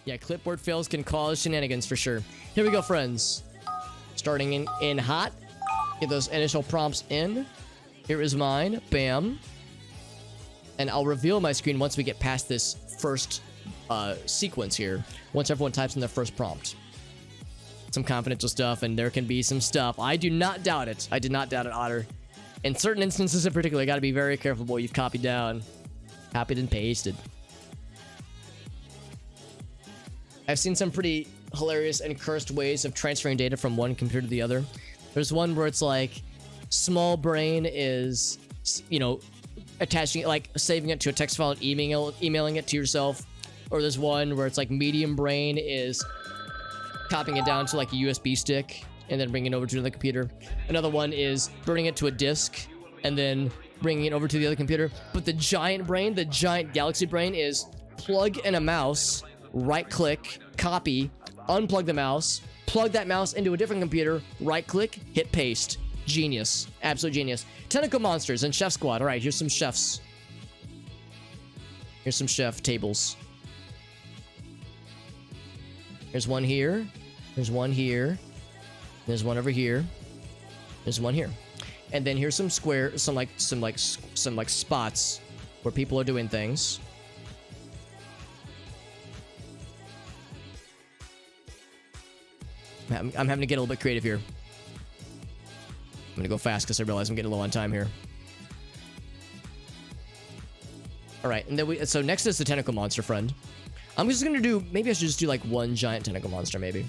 Yeah, clipboard fails can cause shenanigans for sure. Here we go, friends. Starting in hot. Get those initial prompts in. Here is mine. Bam. And I'll reveal my screen once we get past this first sequence here. Once everyone types in their first prompt. Some confidential stuff, and there can be some stuff. I do not doubt it. I did not doubt it, Otter. In certain instances in particular, you got to be very careful what you've copied down. Copied and pasted. I've seen some pretty hilarious and cursed ways of transferring data from one computer to the other. There's one where it's like, small brain is, you know, attaching it, like saving it to a text file and emailing it to yourself. Or there's one where it's like medium brain is copying it down to like a USB stick and then bringing it over to the computer. Another one is burning it to a disk and then bringing it over to the other computer. But the giant brain, the giant galaxy brain, is plug in a mouse, right click, copy, unplug the mouse, plug that mouse into a different computer, right click, hit paste. Genius. Absolute genius. Tentacle monsters and chef squad. All right, here's some chefs. Here's some chef tables. There's one here. There's one here. There's one over here. There's one here. And then here's some square, some spots where people are doing things. I'm having to get a little bit creative here. I'm gonna go fast because I realize I'm getting low on time here. All right, and then so next is the tentacle monster friend. I'm just gonna do, maybe I should just do like one giant tentacle monster, maybe.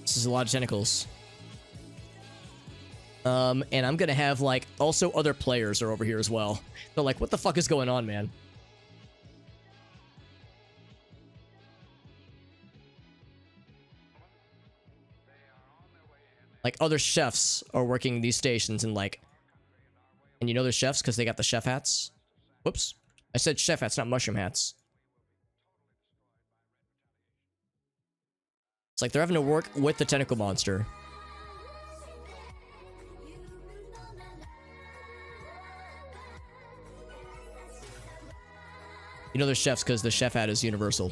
This is a lot of tentacles. And I'm gonna have like also other players are over here as well. They're like, what the fuck is going on, man? Like other chefs are working these stations and like, and you know they're chefs because they got the chef hats. Whoops. I said chef hats, not mushroom hats. It's like they're having to work with the tentacle monster. You know they're chefs because the chef hat is universal.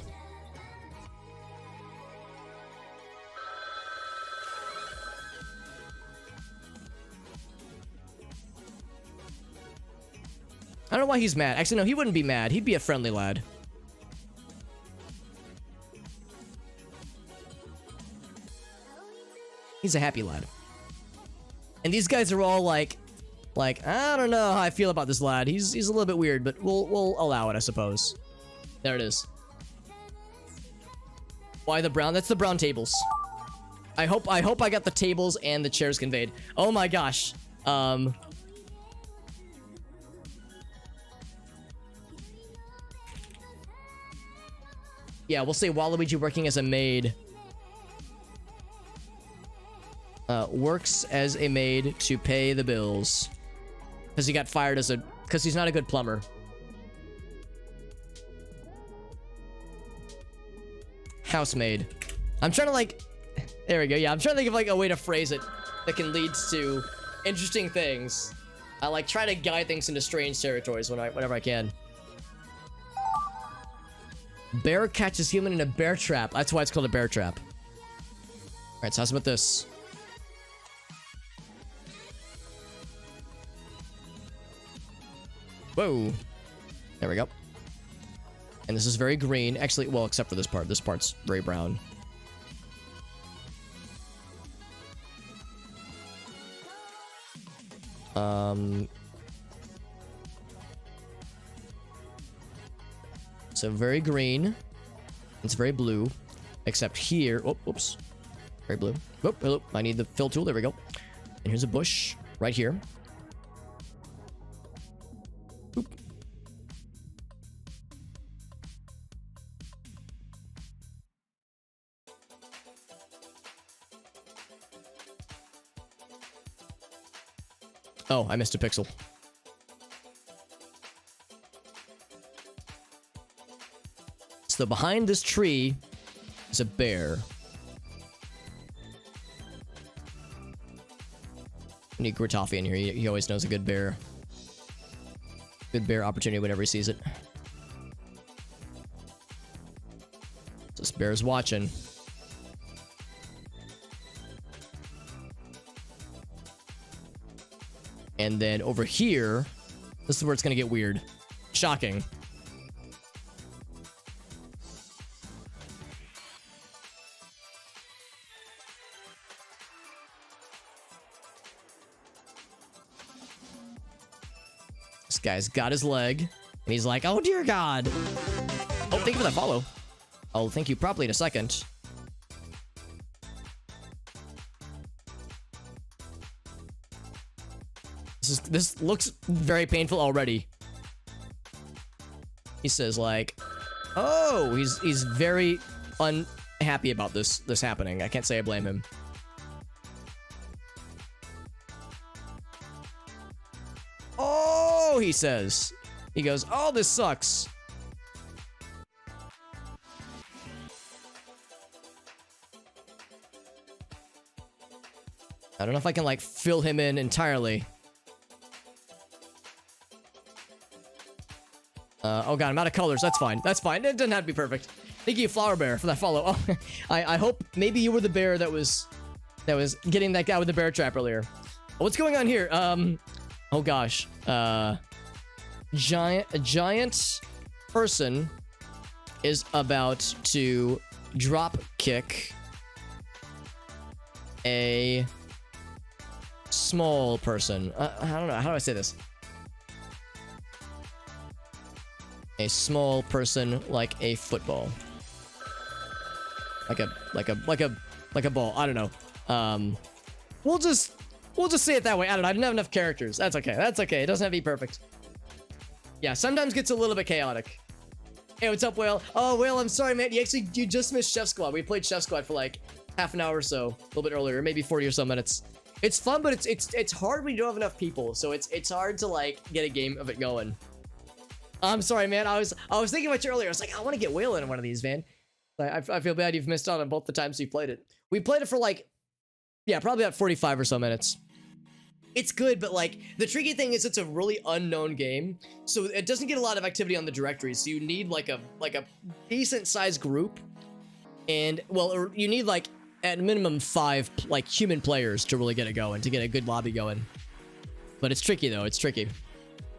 I don't know why he's mad. Actually, no, he wouldn't be mad. He'd be a friendly lad. He's a happy lad. And these guys are all like, I don't know how I feel about this lad. He's a little bit weird, but we'll allow it, I suppose. There it is. Why the brown? That's the brown tables. I hope I got the tables and the chairs conveyed. Oh my gosh. Yeah, we'll say Waluigi working as a maid. Works as a maid to pay the bills. Because he got fired as a... Because he's not a good plumber. Housemaid. I'm trying to like... There we go. Yeah, I'm trying to think of like a way to phrase it that can lead to interesting things. I like try to guide things into strange territories whenever I can. Bear catches human in a bear trap. That's why it's called a bear trap. Alright, so how's about this? Whoa. There we go. And this is very green. Actually, well, except for this part. This part's very brown. So very green. It's very blue. Except here. Oh, oops. Very blue. Oh, hello. I need the fill tool. There we go. And here's a bush right here. Oop. Oh, I missed a pixel. So behind this tree is a bear. I need Gritoffy in here. He always knows a good bear. Good bear opportunity whenever he sees it. This bear's watching. And then over here, this is where it's gonna get weird. Shocking. This guy's got his leg, and he's like, oh dear God. Oh, thank you for that follow. I'll thank you properly in a second. This looks very painful already. He says like, oh, he's very unhappy about this happening. I can't say I blame him. Oh, he says. He goes, oh, this sucks. I don't know if I can like fill him in entirely. Oh god, I'm out of colors. That's fine. That's fine. It doesn't have to be perfect. Thank you, Flower Bear, for that follow. Oh, I hope maybe you were the bear that was getting that guy with the bear trap earlier. What's going on here? Oh gosh. A giant person is about to drop kick a small person. I don't know. How do I say this? A small person like a football. Like a ball. I don't know. We'll just say it that way. I don't know. I didn't have enough characters. That's okay. That's okay. It doesn't have to be perfect. Yeah, sometimes gets a little bit chaotic. Hey, what's up, Whale? Oh, Whale, I'm sorry, man. You just missed Chef Squad. We played Chef Squad for like half an hour or so, a little bit earlier, maybe 40 or so minutes. It's fun, but it's hard when you don't have enough people. So it's hard to like get a game of it going. I'm sorry, man. I was thinking about you earlier. I was like, I want to get Whale in one of these, man. I feel bad you've missed out on both the times you played it. We played it for like, yeah, probably about 45 or so minutes. It's good, but like the tricky thing is it's a really unknown game, so it doesn't get a lot of activity on the directories. So you need like a decent sized group, and well, you need like at minimum 5 like human players to really get it going, to get a good lobby going. But it's tricky though. It's tricky.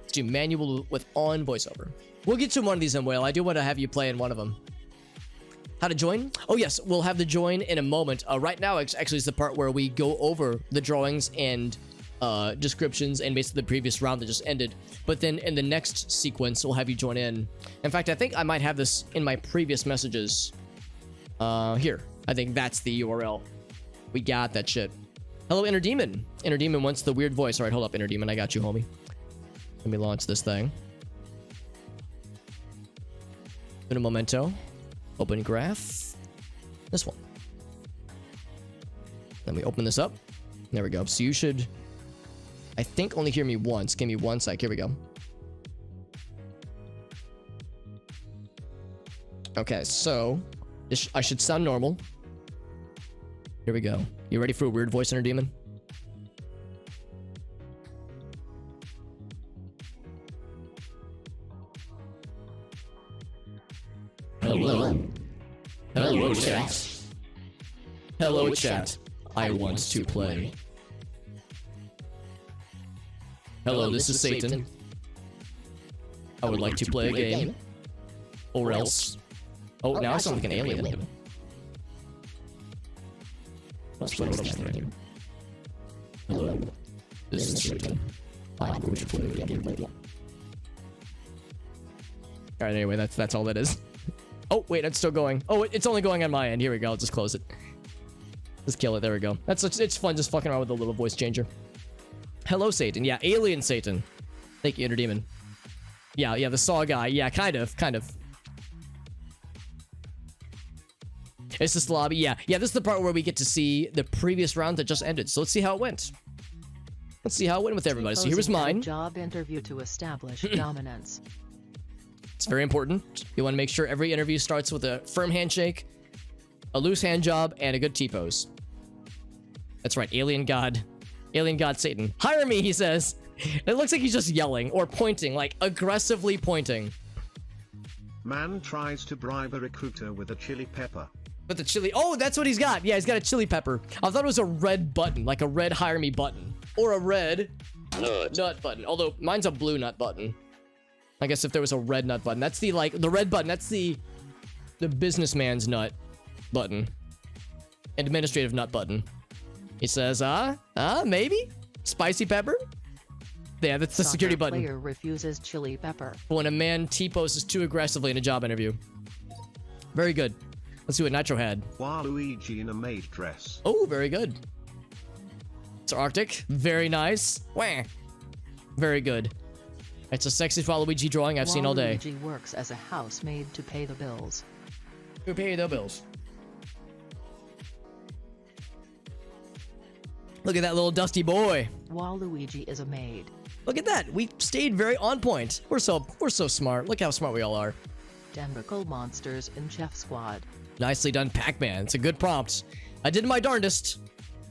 Let's do manual with on voiceover. We'll get to one of these in Whale. I do want to have you play in one of them. How to join? Oh yes, we'll have the join in a moment. Right now, actually, is the part where we go over the drawings and descriptions and basically the previous round that just ended. But then in the next sequence, we'll have you join in. In fact, I think I might have this in my previous messages. Here. I think that's the URL. We got that shit. Hello, Inner Demon. Inner Demon wants the weird voice. All right, hold up, Inner Demon. I got you, homie. Let me launch this thing. In a memento. Open graph. This one. Then we open this up. There we go. So you should, I think, only hear me once. Give me one sec. Here we go. Okay, so I should sound normal. Here we go. You ready for a weird voice, Inner Demon? Hello. Hello, chat. Hello, chat. I want to play. Hello, this is Satan. I would like to play a game. Or else. Oh, now I sound like an alien. Let's play this game. Hello, this is Satan. I want to play a game. Alright, anyway, that's all that is. Oh, wait, it's still going. Oh, it's only going on my end. Here we go. I'll just close it. Just kill it. There we go. It's fun just fucking around with a little voice changer. Hello, Satan. Yeah, alien Satan. Thank you, Inner Demon. Yeah, the Saw guy. Yeah, kind of. It's this lobby. Yeah, this is the part where we get to see the previous round that just ended. So let's see how it went. Let's see how it went with everybody. So here was mine. Job interview to establish dominance. It's very important. You want to make sure every interview starts with a firm handshake, a loose hand job, and a good T-pose. That's right, alien god Satan. Hire me, he says. It looks like he's just yelling or pointing, like aggressively pointing. Man tries to bribe a recruiter with a chili pepper. With the chili, oh, that's what he's got. Yeah, he's got a chili pepper. I thought it was a red button, like a red hire me button. Or a red nut button. Although mine's a blue nut button. I guess if there was a red nut button, that's the the red button, that's the businessman's nut button. Administrative nut button. He says, maybe? Spicy pepper? Yeah, that's the security button. Player refuses chili pepper. When a man T-poses too aggressively in a job interview. Very good. Let's see what Nitro had. Waluigi in a maid dress. Oh, very good. It's Arctic. Very nice. Wah. Very good. It's a sexy Waluigi drawing I've seen all day. Waluigi works as a housemaid to pay the bills. Who pay the bills? Look at that little dusty boy. Waluigi is a maid. Look at that. We stayed very on point. We're so smart. Look how smart we all are. Tentacle monsters in Chef Squad. Nicely done, Pac-Man. It's a good prompt. I did my darndest.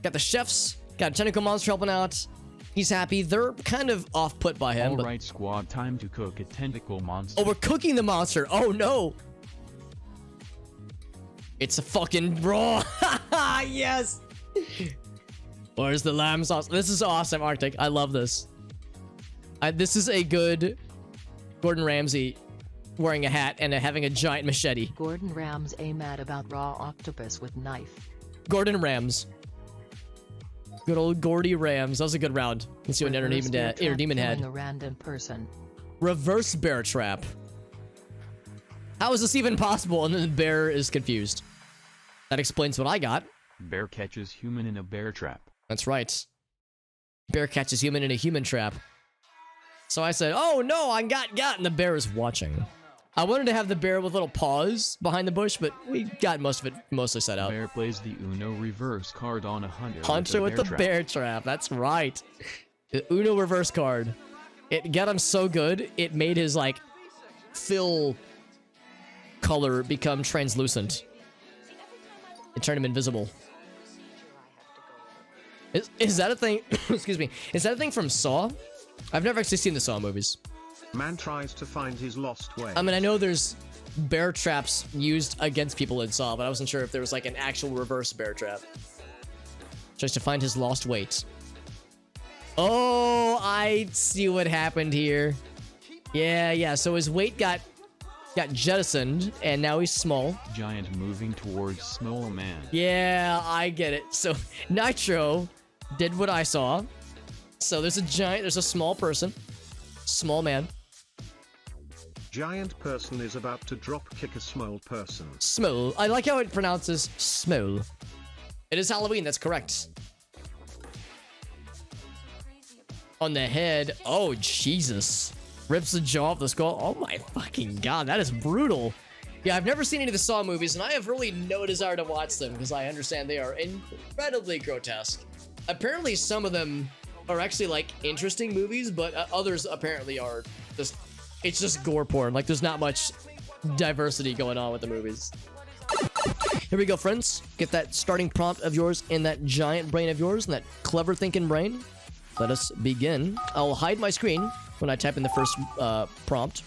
Got the chefs. Got a tentacle monster helping out. He's happy. They're kind of off-put by him. All right, squad. Time to cook a tentacle monster. Oh, we're cooking the monster. Oh, no. It's a fucking raw. Yes. Where's the lamb sauce? This is awesome, Arctic. I love this. This is a good Gordon Ramsay wearing a hat and having a giant machete. Gordon Ramsay mad about raw octopus with knife. Gordon Rams. Good old Gordy Rams. That was a good round. Let's see what Inner Demon had. A random person. Reverse bear trap. How is this even possible? And then the bear is confused. That explains what I got. Bear catches human in a bear trap. That's right. Bear catches human in a human trap. So I said, oh no, I got, and the bear is watching. I wanted to have the bear with little paws behind the bush, but we got most of it mostly set out. Bear plays the Uno reverse card on a hunter. Hunter with the bear trap. That's right. The Uno reverse card. It got him so good, it made his, like, fill color become translucent. It turned him invisible. Is that a thing? Excuse me. Is that a thing from Saw? I've never actually seen the Saw movies. Man tries to find his lost way. I mean, I know there's bear traps used against people in Saw, but I wasn't sure if there was like an actual reverse bear trap. Tries to find his lost weight. Oh, I see what happened here. Yeah. So his weight got jettisoned, and now he's small. Giant moving towards small man. Yeah, I get it. So Nitro did what I saw. So there's a small person. Small man. Giant person is about to drop kick a small person. Small. I like how it pronounces small. It is Halloween, that's correct. On the head. Oh, Jesus. Rips the jaw off the skull. Oh my fucking god, that is brutal. Yeah, I've never seen any of the Saw movies, and I have really no desire to watch them because I understand they are incredibly grotesque. Apparently, some of them are actually like interesting movies, but others apparently are just, it's just gore porn. Like, there's not much diversity going on with the movies. Here we go, friends. Get that starting prompt of yours in that giant brain of yours, and that clever thinking brain. Let us begin. I'll hide my screen when I type in the first prompt.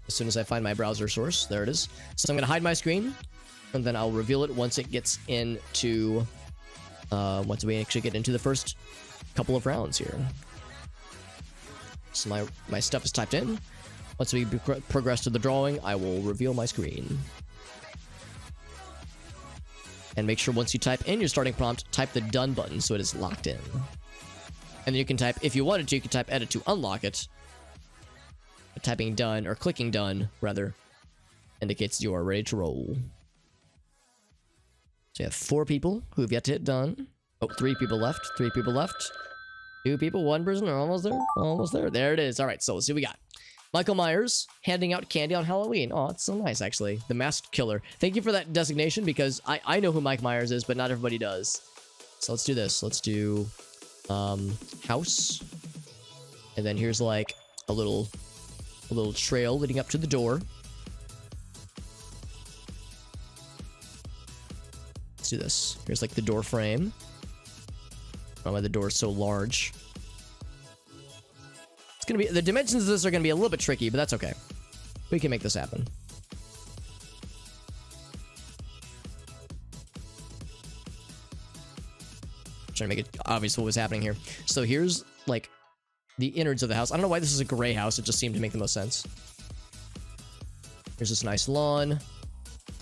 As soon as I find my browser source. There it is. So I'm going to hide my screen, and then I'll reveal it once it gets into... once we actually get into the first couple of rounds here. So my stuff is typed in. Once we progress to the drawing, I will reveal my screen. And make sure once you type in your starting prompt, type the done button so it is locked in. And then you can type, if you wanted to, you can type edit to unlock it. Typing done, or clicking done, rather, indicates you are ready to roll. So you have 4 people who have yet to hit done. Oh, 3 people left. 3 people left. 2 people, 1 person. Almost there. Almost there. There it is. All right, so let's see what we got. Michael Myers handing out candy on Halloween. Oh, it's so nice, actually. The Masked Killer. Thank you for that designation, because I know who Mike Myers is, but not everybody does. So let's do this. Let's do house. And then here's like a little a little trail leading up to the door. Let's do this. Here's like the door frame. I don't know why the door is so large. It's gonna be, the dimensions of this are gonna be a little bit tricky, but that's okay. We can make this happen. Trying to make it obvious what was happening here. So here's like the innards of the house. I don't know why this is a gray house. It just seemed to make the most sense. Here's this nice lawn.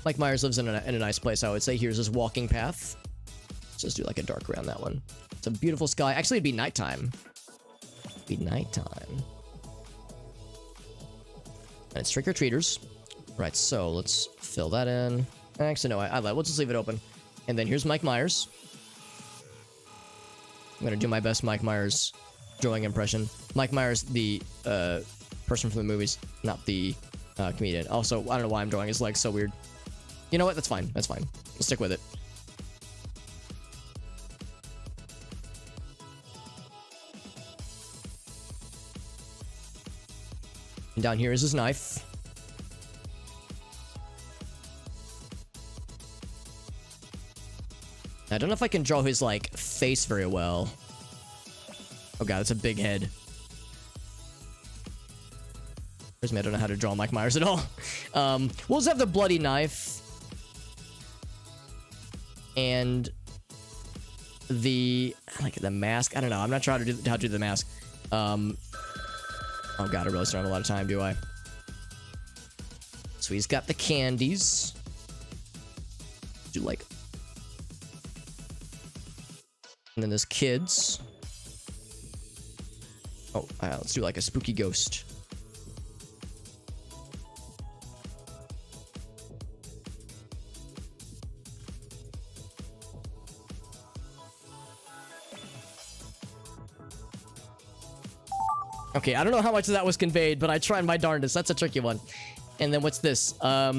Mike Myers lives in a nice place, I would say. Here's his walking path. Let's just do like a dark around that one. It's a beautiful sky. Actually, it'd be nighttime. It'd be nighttime. And it's trick-or-treaters. Right, so let's fill that in. Actually, no, we'll just leave it open. And then here's Mike Myers. I'm gonna do my best Mike Myers drawing impression. Mike Myers, the person from the movies, not the comedian. Also, I don't know why I'm drawing his legs so weird. You know what? That's fine. That's fine. We'll stick with it. And down here is his knife. I don't know if I can draw his, like, face very well. Oh god, that's a big head. Where's me? I don't know how to draw Mike Myers at all. We'll just have the bloody knife. And the mask. I don't know. I'm not sure how to do the mask. Oh god, I really don't have a lot of time, do I? So he's got the candies. Do like, and then there's kids. Oh, let's do like a spooky ghost. Okay, I don't know how much of that was conveyed, but I tried my darndest. That's a tricky one. And then what's this? A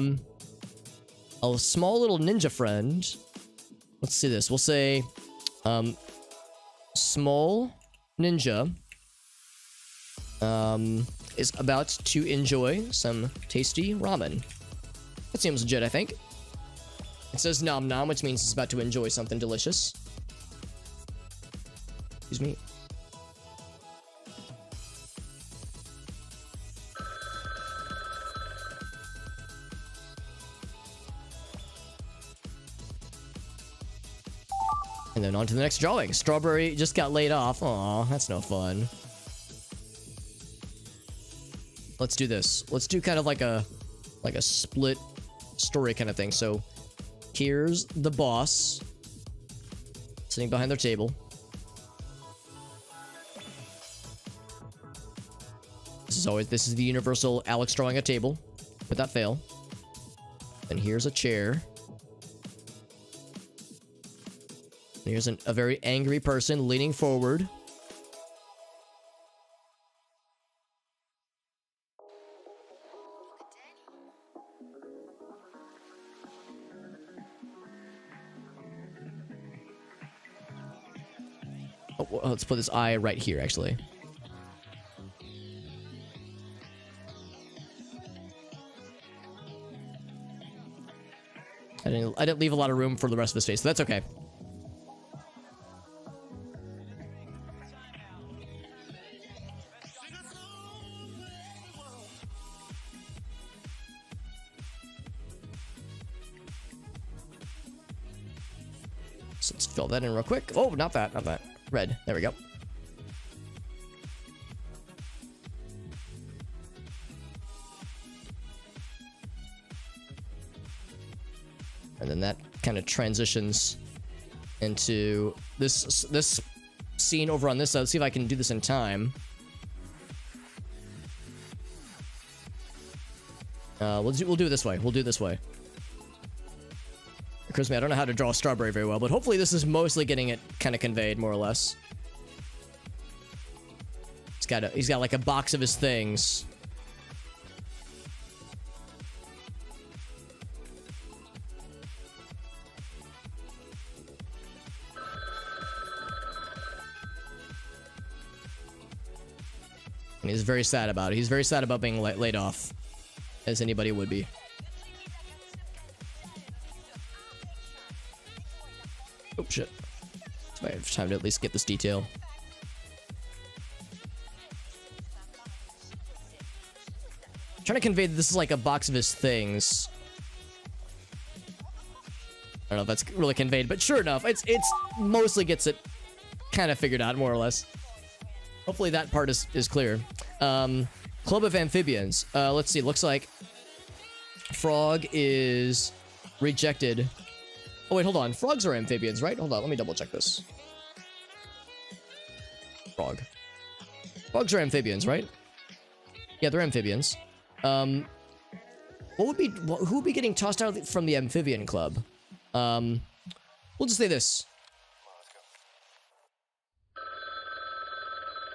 small little ninja friend. Let's see this. We'll say, small ninja is about to enjoy some tasty ramen. That seems legit, I think. It says nom nom, which means he's about to enjoy something delicious. Excuse me. And then on to the next drawing. Strawberry just got laid off. Aw, that's no fun. Let's do this. Let's do kind of like a split story kind of thing. So here's the boss sitting behind their table. This is the universal Alex drawing a table without fail. And here's a chair. Here's a very angry person leaning forward. Oh, well, let's put this eye right here, actually. I didn't leave a lot of room for the rest of his face, so that's okay. So let's fill that in real quick. Oh, not that, not that. Red. There we go. And then that kind of transitions into this scene over on this side. Let's see if I can do this in time. We'll do it this way. We'll do it this way. Occurs to me, I don't know how to draw a strawberry very well, but hopefully this is mostly getting it kind of conveyed, more or less. He's got like a box of his things. And he's very sad about it. He's very sad about being laid off, as anybody would be. Oh shit. I have time to at least get this detail. I'm trying to convey that this is like a box of his things. I don't know if that's really conveyed, but sure enough, it's mostly gets it kind of figured out, more or less. Hopefully that part is clear. Club of Amphibians. Let's see. Looks like Frog is rejected. Oh, wait, hold on. Frogs are amphibians, right? Hold on. Let me double check this. Frog. Frogs are amphibians, right? Yeah, they're amphibians. Who would be getting tossed out from the amphibian club? We'll just say this.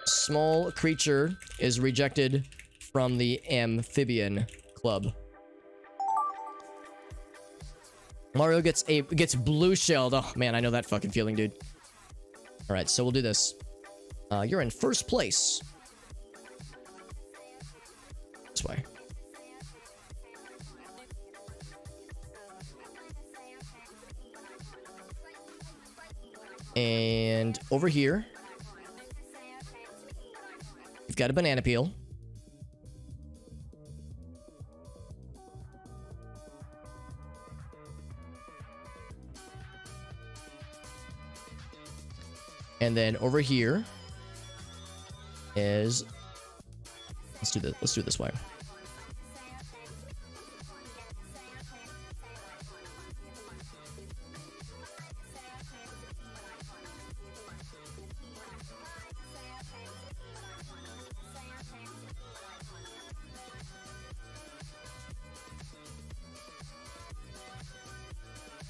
Small creature is rejected from the amphibian club. Mario gets blue shelled. Oh man, I know that fucking feeling, dude. All right, so we'll do this. You're in first place. This way. And over here, we've got a banana peel. And then over here is, let's do it this way.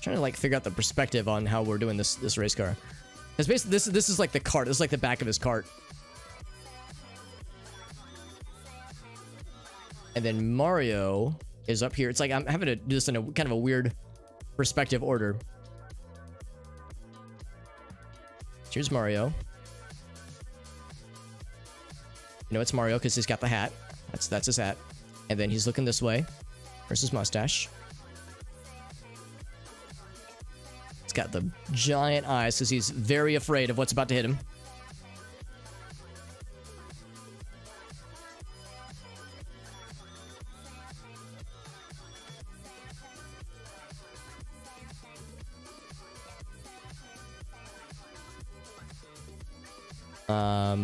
Trying to like figure out the perspective on how we're doing this race car. Because basically this is like the cart. This is like the back of his cart. And then Mario is up here. It's like I'm having to do this in a kind of a weird perspective order. Here's Mario. You know it's Mario because he's got the hat. That's his hat. And then he's looking this way. There's his mustache. He's got the giant eyes because he's very afraid of what's about to hit him. How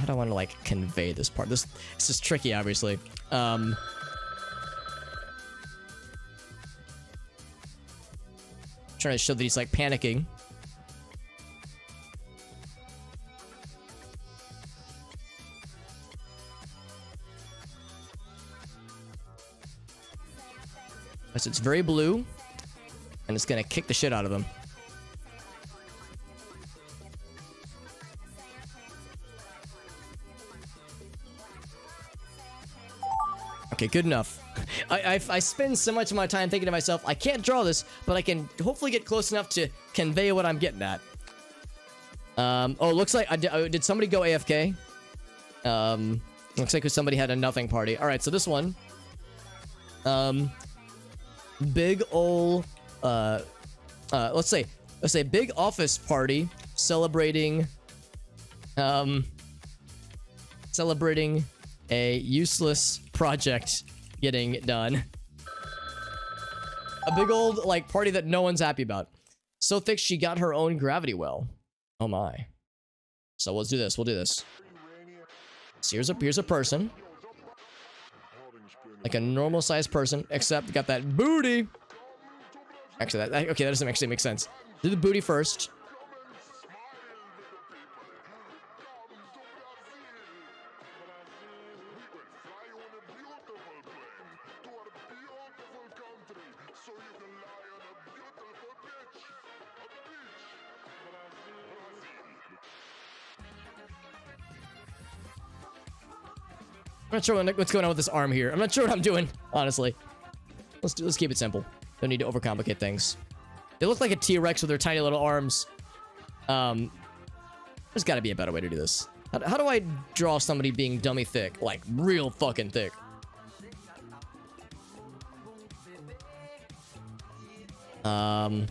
do I want to like convey this part? This is tricky, obviously. Trying to show that he's like panicking. Because it's very blue, and it's gonna kick the shit out of him. Okay, good enough. I spend so much of my time thinking to myself, I can't draw this, but I can hopefully get close enough to convey what I'm getting at. Oh, looks like did somebody go AFK? Looks like somebody had a nothing party. All right, so this one, big ol' let's say big office party celebrating a useless project getting done. A big old like party that no one's happy about. So thick she got her own gravity well. Oh my. So let's do this. We'll do this. So here's a person. Like a normal sized person, except got that booty. Actually, okay, that doesn't actually make sense. Do the booty first. I'm not sure what's going on with this arm here. I'm not sure what I'm doing, honestly. Let's keep it simple. Don't need to overcomplicate things. They look like a T-Rex with their tiny little arms. There's got to be a better way to do this. How do I draw somebody being dummy thick? Like, real fucking thick. Kind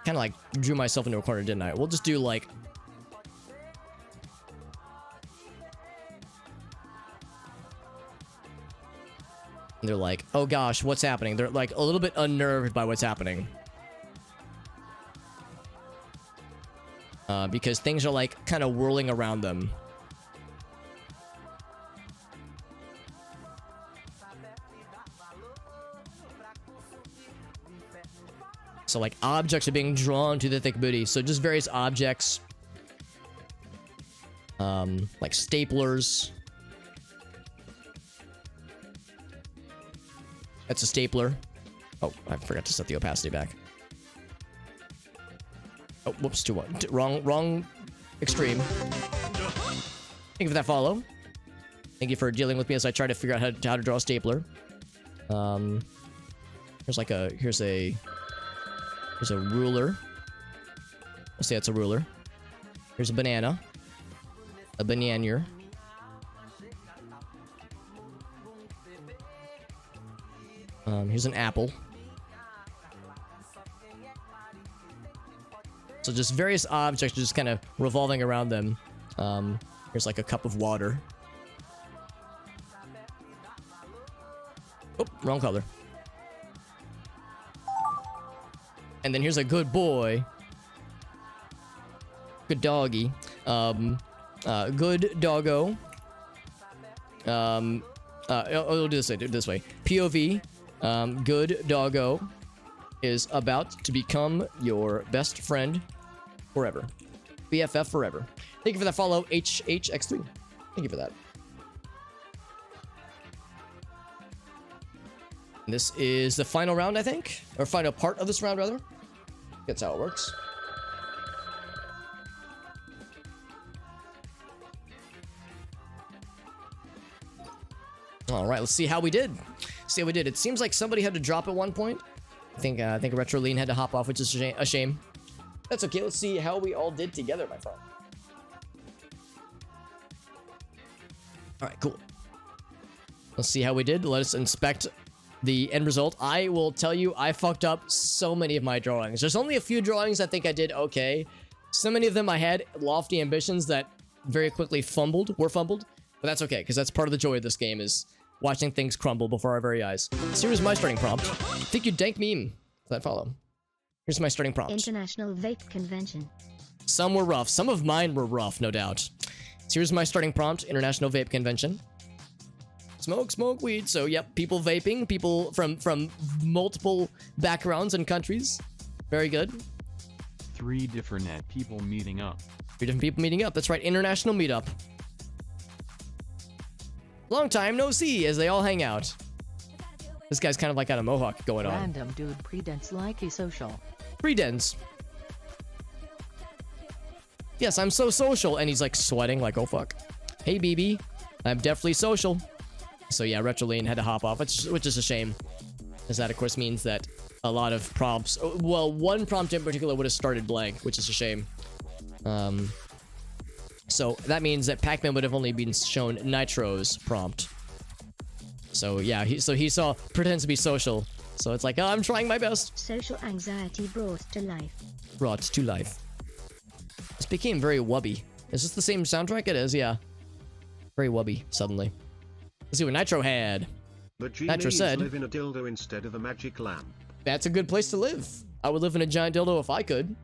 of like drew myself into a corner, didn't I? We'll just do like... And they're like, oh gosh, what's happening? They're like a little bit unnerved by what's happening. Because things are like kind of whirling around them. So like objects are being drawn to the thick booty. So just various objects. Like staplers. That's a stapler. Oh, I forgot to set the opacity back. Oh, whoops, wrong extreme. Thank you for that follow. Thank you for dealing with me as I try to figure out how to draw a stapler. Here's like a here's a ruler. Let's say it's a ruler. Here's a banana. A bananier. Here's an apple. So just various objects just kind of revolving around them. Here's like a cup of water. Oh, wrong color. And then here's a good boy. Good doggy. Good doggo. I'll do this way. POV. Good doggo is about to become your best friend forever. BFF forever. Thank you for that follow, HHX3. Thank you for that. This is the final round, I think. Or final part of this round, rather. That's how it works. All right, let's see how we did. See how we did. It seems like somebody had to drop at one point. I think Retro Lean had to hop off, which is a shame. That's okay. Let's see how we all did together, my friend. All right, cool. Let's see how we did. Let us inspect the end result. I will tell you, I fucked up so many of my drawings. There's only a few drawings I think I did okay. So many of them I had lofty ambitions that very quickly were fumbled. But that's okay, because that's part of the joy of this game is watching things crumble before our very eyes. So here's my starting prompt. Think you dank meme. That follow. Here's my starting prompt. International Vape Convention. Some were rough. Some of mine were rough, no doubt. So here's my starting prompt. International Vape Convention. Smoke weed. So yep, people vaping. People from multiple backgrounds and countries. Very good. 3 different people meeting up. 3 different people meeting up. That's right. International meetup. Long time no see as they all hang out. This guy's kind of like got a mohawk going on. Random dude pretends like he's social. Predence. Yes, I'm so social. And he's like sweating like, oh fuck. Hey, BB. I'm definitely social. So yeah, Retrolean had to hop off, which is a shame. As that, of course, means that a lot of prompts... Well, one prompt in particular would have started blank, which is a shame. So that means that Pac-Man would have only been shown Nitro's prompt. So yeah, he saw pretends to be social. So it's like, oh, I'm trying my best. Social anxiety brought to life. Brought to life. This became very wubby. Is this the same soundtrack? It is, yeah. Very wubby, suddenly. Let's see what Nitro had. The Nitro genies said, live in a dildo instead of a magic lamp. that's a good place to live. I would live in a giant dildo if I could.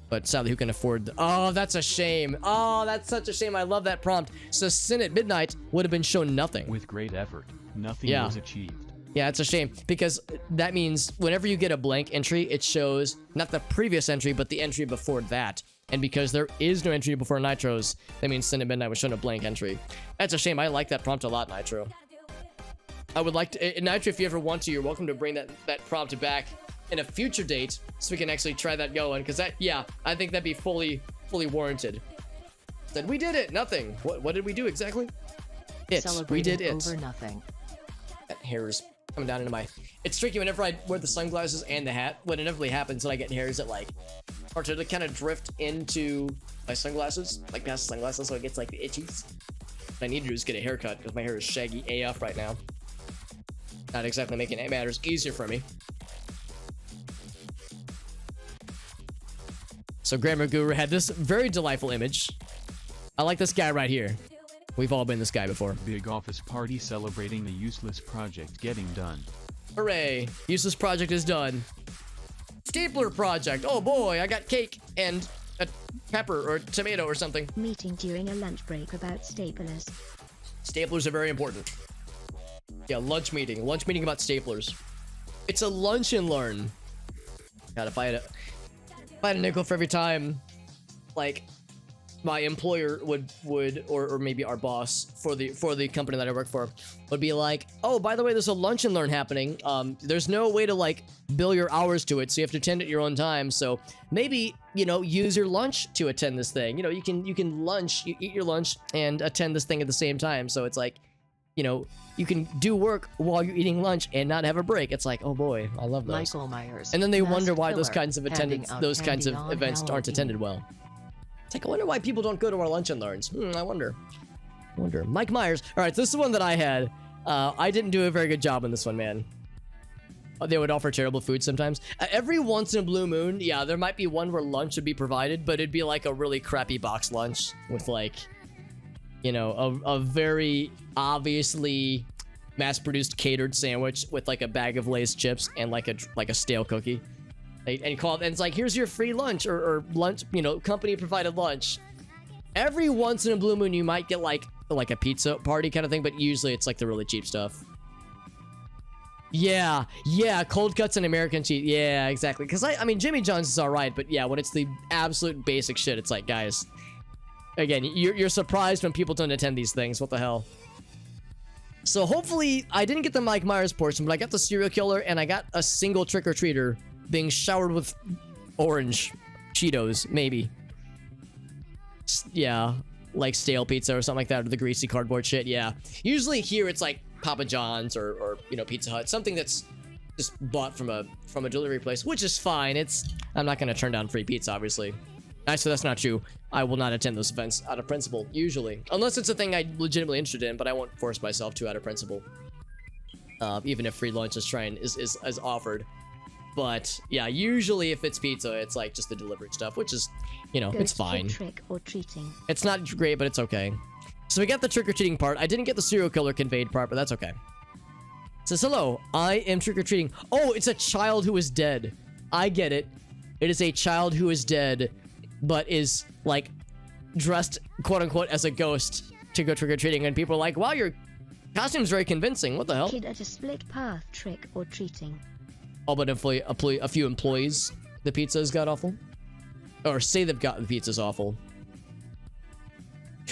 But sadly, who can afford... Oh, that's a shame. Oh, that's such a shame. I love that prompt. So Sin at Midnight would have been shown nothing. With great effort, nothing was achieved. Yeah, it's a shame. Because that means whenever you get a blank entry, it shows not the previous entry, but the entry before that. And because there is no entry before Nitro's, that means Sin at Midnight was shown a blank entry. That's a shame. I like that prompt a lot, Nitro. I would like to... Nitro, if you ever want to, you're welcome to bring that prompt back in a future date so we can actually try that going, because that, yeah, I think that'd be fully warranted. Said we did it. Nothing. What did we do exactly? We did it. Over nothing. That hair's coming down into my... It's tricky whenever I wear the sunglasses and the hat. What inevitably happens when I get hairs at like or to kind of drift into my sunglasses, like past sunglasses, so it gets like the itchies. What I need to do is get a haircut because my hair is shaggy AF right now. Not exactly making it matters easier for me. So Grammar Guru had this very delightful image. I like this guy right here. We've all been this guy before. Big office party celebrating the useless project getting done. Hooray! Useless project is done. Stapler project. Oh boy, I got cake and a pepper or tomato or something. Meeting during a lunch break about staplers. Staplers are very important. Yeah, lunch meeting about staplers. It's a lunch and learn. God, if I had a nickel for every time, like, my employer would or maybe our boss for the company that I work for would be like, oh, by the way, there's a lunch and learn happening. There's no way to like bill your hours to it, so you have to attend at your own time. So maybe, you know, use your lunch to attend this thing. You know, you can lunch, you eat your lunch and attend this thing at the same time. So it's like, you know, you can do work while you're eating lunch and not have a break. It's like, oh boy, I love those. Michael Myers. And then they wonder Masked why those killer, kinds of handing events out aren't candy on attended well. It's like, I wonder why people don't go to our lunch and learns. I wonder. Mike Myers. All right, this is one that I had. I didn't do a very good job on this one, man. They would offer terrible food sometimes. Every once in a blue moon, yeah, there might be one where lunch would be provided, but it'd be like a really crappy box lunch with like, you know, a very obviously mass-produced catered sandwich with like a bag of Lay's chips and like a stale cookie. And it's like, here's your free lunch or lunch, you know, company provided lunch. Every once in a blue moon, you might get like a pizza party kind of thing, but usually it's like the really cheap stuff. Yeah, cold cuts and American cheese. Yeah, exactly. Because I mean, Jimmy John's is all right, but yeah, when it's the absolute basic shit, it's like, guys, again, you're surprised when people don't attend these things. What the hell? So hopefully, I didn't get the Mike Myers portion, but I got the serial killer and I got a single trick-or-treater being showered with orange Cheetos, maybe. Yeah, like stale pizza or something like that, or the greasy cardboard shit. Yeah, usually here it's like Papa John's or you know, Pizza Hut, something that's just bought from a delivery place, which is fine. I'm not gonna turn down free pizza, obviously. Actually, that's not true. I will not attend those events out of principle, usually, unless it's a thing I'm legitimately interested in. But I won't force myself to out of principle, even if free lunch is offered. But yeah, usually if it's pizza, it's like just the delivered stuff, which is, you know, it's fine. Trick or treating. It's not great, but it's okay. So we got the trick-or-treating part. I didn't get the serial killer conveyed part, but that's okay. It says, hello, I am trick-or-treating. Oh, it's a child who is dead. I get it. It is a child who is dead, but is like dressed, quote-unquote, as a ghost to go trick-or-treating. And people are like, wow, your costume's very convincing. What the hell? Kid at a split path trick or treating. Oh, but a few employees, the pizza's got awful? Or say they've got the pizza's awful.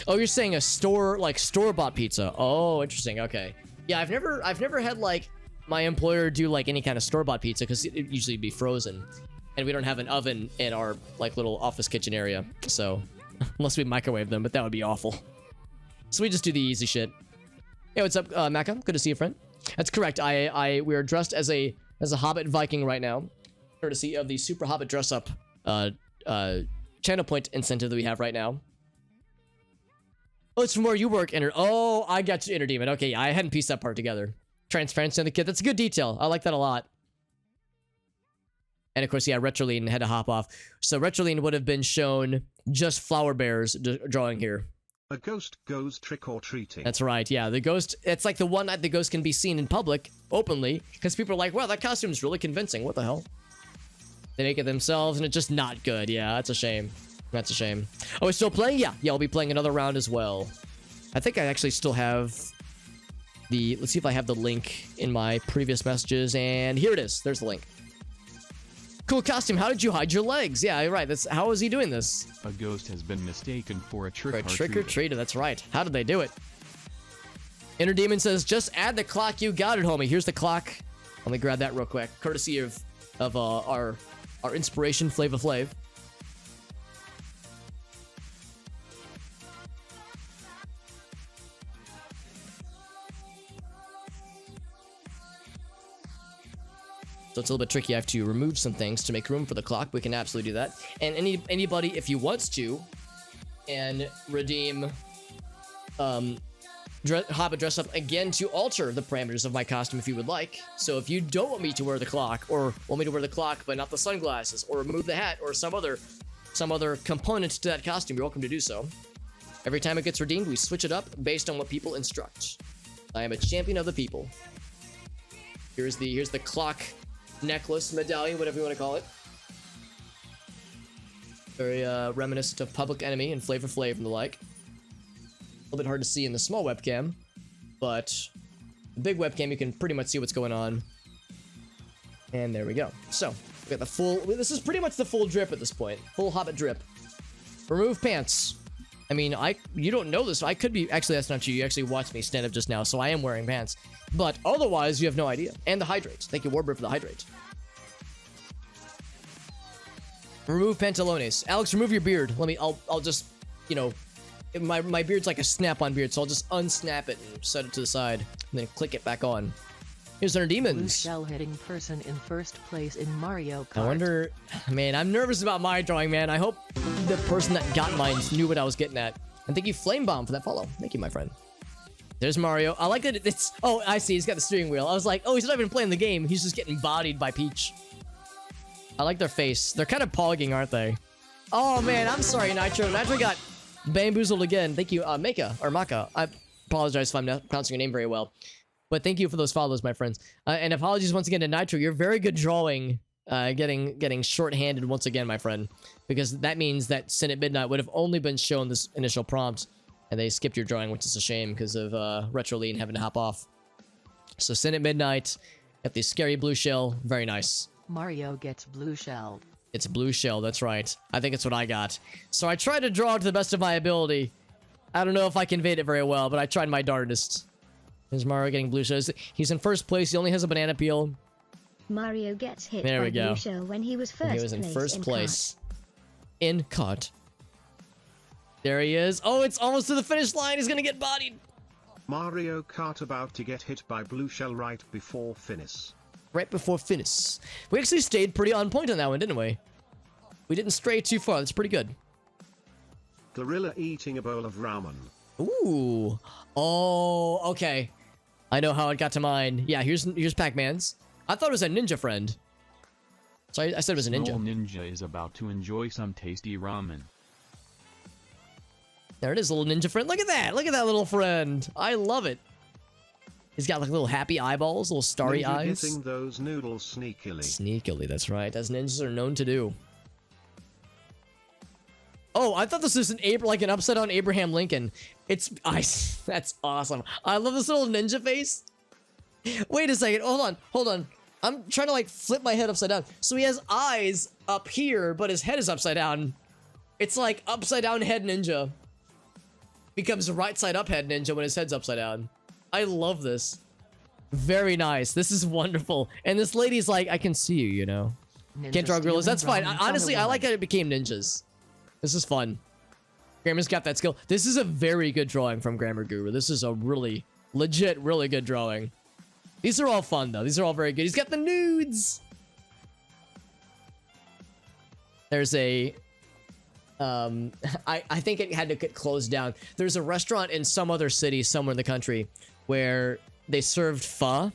Oh, you're saying a store-bought pizza. Oh, interesting. Okay. Yeah, I've never had like my employer do like any kind of store-bought pizza because it usually be frozen. And we don't have an oven in our like little office kitchen area. So, unless we microwave them, but that would be awful. So we just do the easy shit. Hey, what's up, Maka? Good to see you, friend. That's correct. We are dressed as a Hobbit Viking right now, courtesy of the Super Hobbit Dress Up channel point incentive that we have right now. Oh, it's from where you work, Oh, I got you, Inner Demon. Okay, yeah, I hadn't pieced that part together. Transparency on the kid. That's a good detail. I like that a lot. And of course, yeah, Retroline had to hop off. So Retroline would have been shown just flower bears drawing here. A ghost goes trick-or-treating. That's right, yeah. The ghost, it's like the one night the ghost can be seen in public, openly, because people are like, wow, that costume's really convincing. What the hell? They make it themselves, and it's just not good. Yeah, that's a shame. That's a shame. Oh, we're still playing? Yeah, I'll be playing another round as well. I think I actually still have the... Let's see if I have the link in my previous messages, and here it is. There's the link. Cool costume. How did you hide your legs? Yeah, you're right. How is he doing this? A ghost has been mistaken for a trick-or-treater. Trick-or-treater, that's right. How did they do it? Inner Demon says, just add the clock. You got it, homie. Here's the clock. Let me grab that real quick. Courtesy of our inspiration, Flava Flav. So it's a little bit tricky. I have to remove some things to make room for the clock. We can absolutely do that. And anybody, if you wants to, and redeem Hobbit dress up again to alter the parameters of my costume if you would like. So if you don't want me to wear the clock, or want me to wear the clock but not the sunglasses, or remove the hat, or some other component to that costume, you're welcome to do so. Every time it gets redeemed, we switch it up based on what people instruct. I am a champion of the people. Here's the clock necklace, medallion, whatever you want to call it. Very reminiscent of Public Enemy and Flavor Flav and the like. A little bit hard to see in the small webcam, but the big webcam you can pretty much see what's going on. And there we go. So we got the full. This is pretty much the full drip at this point. Full Hobbit drip. Remove pants. I mean, you don't know this. I could be actually. That's not true. You actually watched me stand up just now, so I am wearing pants. But otherwise, you have no idea. And the hydrate. Thank you, Warbird, for the hydrate. Remove pantalones. Alex, remove your beard. I'll just, you know. My beard's like a snap-on beard, so I'll just unsnap it and set it to the side, and then click it back on. Here's our Blue demons. shell hitting person in first place in Mario Kart. I wonder, man, I'm nervous about my drawing, man. I hope the person that got mine knew what I was getting at. And thank you, Flame Bomb, for that follow. Thank you, my friend. There's Mario. I like that it's, oh, I see, he's got the steering wheel. I was like, oh, he's not even playing the game. He's just getting bodied by Peach. I like their face. They're kind of pogging, aren't they? Oh, man, I'm sorry, Nitro. Nitro got bamboozled again. Thank you, Maka. I apologize if I'm not pronouncing your name very well. But thank you for those follows, my friends. And apologies once again to Nitro. You're very good drawing, getting short-handed once again, my friend. Because that means that Sin at Midnight would have only been shown this initial prompt, and they skipped your drawing, which is a shame because of Retro Lean having to hop off. So Sin at Midnight, got the scary blue shell. Very nice. Mario gets blue shelled. It's blue shell, that's right. I think it's what I got. So I tried to draw to the best of my ability. I don't know if I conveyed it very well, but I tried my darndest. There's Mario getting blue shells. He's in first place. He only has a banana peel. Mario gets hit There by we go. blue shell when he was first. He was in first in place. In cart. There he is. Oh, it's almost to the finish line. He's gonna get bodied. Mario Kart about to get hit by blue shell right before finish. Right before finish. We actually stayed pretty on point on that one, didn't we? We didn't stray too far. That's pretty good. Gorilla eating a bowl of ramen. Ooh. Oh, okay. I know how it got to mine. Yeah, here's Pac-Man's. I thought it was a ninja friend. So I said it was a ninja. Small Ninja is about to enjoy some tasty ramen. There it is, little ninja friend. Look at that. Look at that little friend. I love it. He's got like little happy eyeballs, little starry Ninja eyes. hitting those noodles sneakily. Sneakily, that's right. As ninjas are known to do. Oh, I thought this was like an upside down Abraham Lincoln. It's ice. That's awesome. I love this little ninja face. Wait a second. Hold on. I'm trying to like flip my head upside down. So he has eyes up here, but his head is upside down. It's like upside down head ninja. Becomes right side up head ninja when his head's upside down. I love this. Very nice. This is wonderful. And this lady's like, I can see you, you know. Ninja Can't draw gorillas. That's fine. stealing ramen from Honestly, a I like woman. how it became ninjas. This is fun. Grammar's got that skill. This is a very good drawing from Grammar Guru. This is a really, legit, really good drawing. These are all fun, though. These are all very good. He's got the nudes. There's a... I think it had to get closed down. There's a restaurant in some other city somewhere in the country where they served pho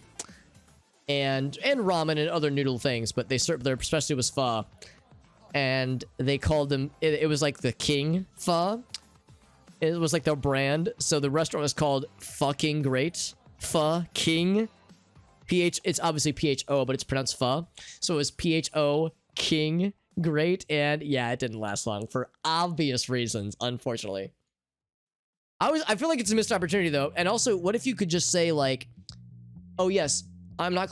and ramen and other noodle things, but they served, their specialty was pho. And they called them, it was like the King Pho. It was like their brand. So the restaurant was called Fucking Great. Pho King. It's obviously PHO, but it's pronounced pho. So it was PHO King Great. And yeah, it didn't last long for obvious reasons, unfortunately. I feel like it's a missed opportunity though. And also, what if you could just say like, oh yes,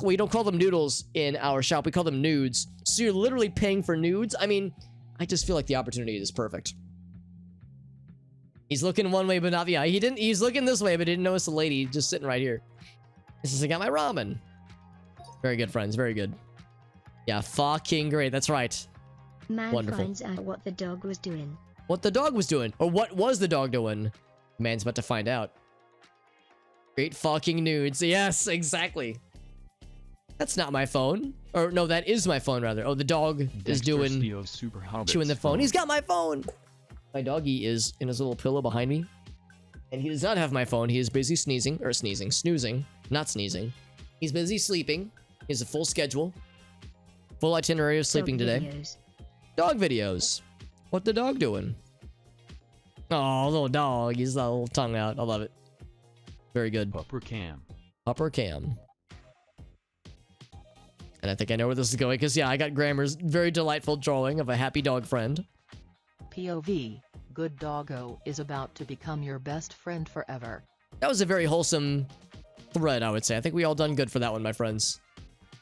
we don't call them noodles in our shop, we call them nudes. So you're literally paying for nudes? I mean, I just feel like the opportunity is perfect. He's looking one way, but not the eye. He's looking this way, but didn't notice the lady just sitting right here. This is, I got my ramen. Very good, friends, very good. Yeah, fucking great, that's right. Man Wonderful. finds out what the dog was doing. What the dog was doing, or what was the dog doing? Man's about to find out. Great fucking nudes, yes, exactly. That's not my phone. Or no, that is my phone rather. Oh, the dog is Dexter doing steals Super Hobbit's chewing the phone. He's got my phone. My doggy is in his little pillow behind me. And he does not have my phone. He is busy snoozing. Not sneezing. He's busy sleeping. He has a full schedule. Full itinerary of sleeping Dog today. videos. Dog videos. What the dog doing? Oh, little dog. He's got a little tongue out. I love it. Very good. Upper Cam. Upper Cam. And I think I know where this is going, because yeah, I got Grammar's very delightful drawing of a happy dog friend. POV, good doggo is about to become your best friend forever. That was a very wholesome thread, I would say. I think we all done good for that one, my friends.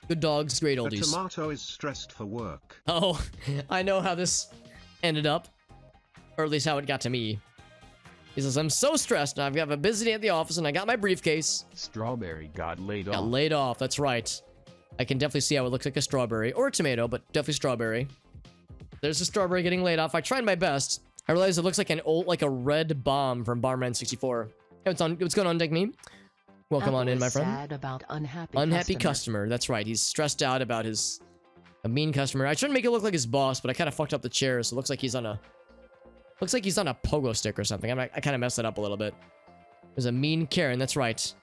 Good dogs, great The oldies. tomato is stressed for work. Oh, I know how this ended up. Or at least how it got to me. He says, I'm so stressed, and I've got a busy day at the office, and I got my briefcase. Strawberry got laid Got off. laid off, that's right. I can definitely see how it looks like a strawberry. Or a tomato, but definitely strawberry. There's a strawberry getting laid off. I tried my best. I realized it looks like a red bomb from Bomberman 64. Hey, what's going on, Dick Me? Welcome on in, my friend. Sad about Unhappy customer. That's right. He's stressed out about a mean customer. I tried to make it look like his boss, but I kind of fucked up the chair, so it looks like he's on a pogo stick or something. I kind of messed it up a little bit. There's a mean Karen. That's right.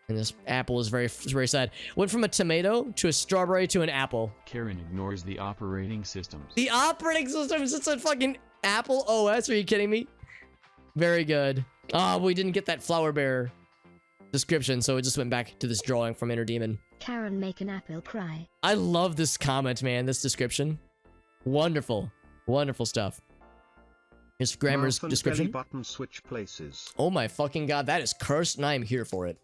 And this apple is very, very sad. Went from a tomato to a strawberry to an apple. Karen ignores the operating systems. The operating system is a fucking Apple OS. Are you kidding me? Very good. Oh, we didn't get that flower bear description, so it just went back to this drawing from Inner Demon. Karen make an apple cry. I love this comment, man. This description. Wonderful. Wonderful stuff. Here's Grammar's Mouth and description. belly button switch places. Oh my fucking god, that is cursed, and I am here for it.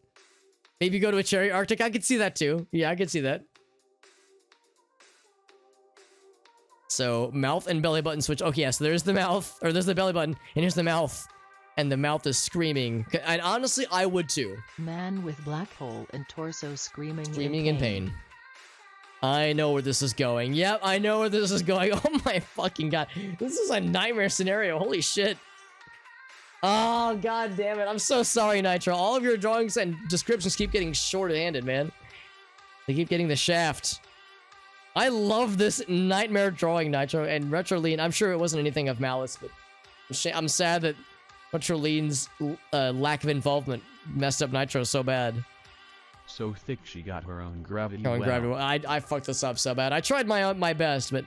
Maybe go to a cherry Arctic. I could see that too. Yeah, I could see that. So, mouth and belly button switch. Okay, yeah, so there's the mouth, or there's the belly button, and here's the mouth. And the mouth is screaming. And honestly, I would too. Man with black hole and torso screaming In pain. I know where this is going. Yep, I know where this is going. Oh my fucking god. This is a nightmare scenario. Holy shit. Oh, god damn it. I'm so sorry, Nitro. All of your drawings and descriptions keep getting short-handed, man. They keep getting the shaft. I love this nightmare drawing, Nitro. And Retrolean, I'm sure it wasn't anything of malice, but I'm sad that Retrolean's lack of involvement messed up Nitro so bad. So thick she got her own gravity Oh, well. I fucked this up so bad. I tried my best, but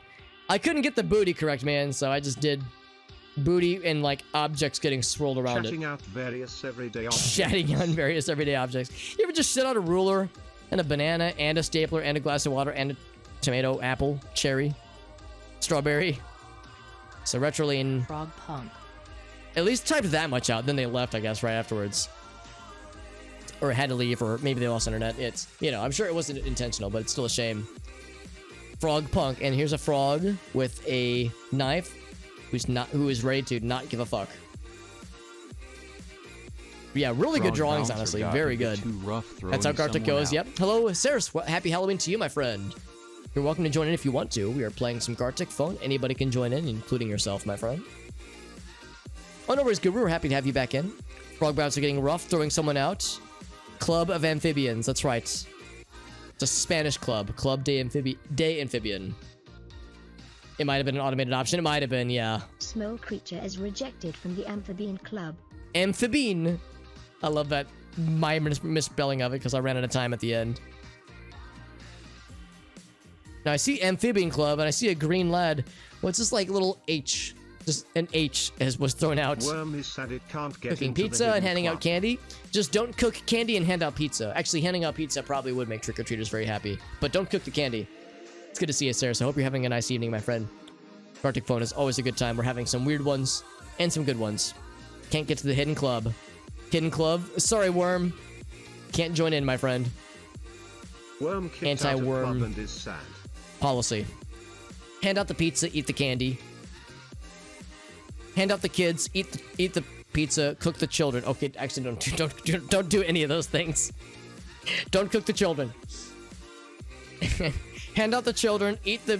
I couldn't get the booty correct, man, so I just did booty and, like, objects getting swirled around Chatting out various everyday it. objects. Chatting on various everyday objects. You ever just sit on a ruler and a banana and a stapler and a glass of water and a tomato, apple, cherry, strawberry? So Retrolean Frog punk. at least typed that much out, then they left, I guess, right afterwards. Or had to leave, or maybe they lost internet. It's, you know, I'm sure it wasn't intentional, but it's still a shame. Frog punk, and here's a frog with a knife who is ready to not give a fuck. Yeah, really good Frog drawings, bouncer honestly. got Very a bit good. too rough That's how throwing Gartic someone goes. out. Yep. Hello, Saris. Happy Halloween to you, my friend. You're welcome to join in if you want to. We are playing some Gartic Phone. Anybody can join in, including yourself, my friend. Oh, no worries, Guru. We're happy to have you back in. Frog bouncer getting rough, throwing someone out. Club of Amphibians. That's right. It's a Spanish club. Club de Amphibian. It might have been an automated option. It might have been, yeah. Small creature is rejected from the amphibian club. Amphibine. I love that. My misspelling of it because I ran out of time at the end. Now I see Amphibian Club and I see a green lad. What's this like little H? Just an H as was thrown out. Worm is sad it can't get Cooking into the pizza and hidden handing club. out candy. Just don't cook candy and hand out pizza. Actually, handing out pizza probably would make trick-or-treaters very happy. But don't cook the candy. It's good to see you, Sarah. So I hope you're having a nice evening, my friend. Gartic Phone is always a good time. We're having some weird ones and some good ones. Can't get to the hidden club. Hidden club? Sorry, Worm. Can't join in, my friend. Worm kicked out of Anti-worm. club and is sad. Policy. Hand out the pizza, eat the candy. Hand out the kids, eat the pizza, cook the children. Okay, actually, don't do any of those things. Don't cook the children. Hand out the children, eat the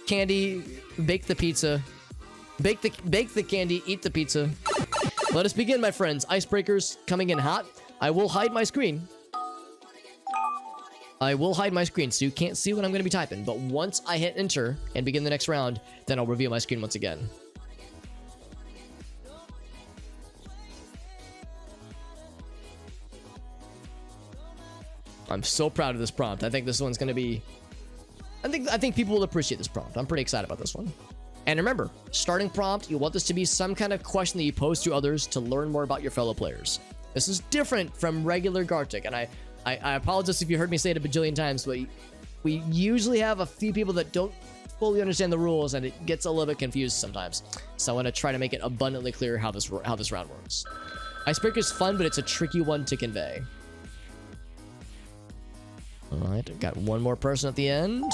candy, bake the pizza. Bake the candy, eat the pizza. Let us begin, my friends. Icebreakers coming in hot. I will hide my screen. I will hide my screen so you can't see what I'm going to be typing, but once I hit enter and begin the next round, then I'll reveal my screen once again. I'm so proud of this prompt. I think this one's going to be... I think people will appreciate this prompt. I'm pretty excited about this one. And remember, starting prompt, you want this to be some kind of question that you pose to others to learn more about your fellow players. This is different from regular Gartic, and I apologize if you heard me say it a bajillion times, but we usually have a few people that don't fully understand the rules, and it gets a little bit confused sometimes. So I want to try to make it abundantly clear how this round works. Icebreaker is fun, but it's a tricky one to convey. All right, I've got one more person at the end.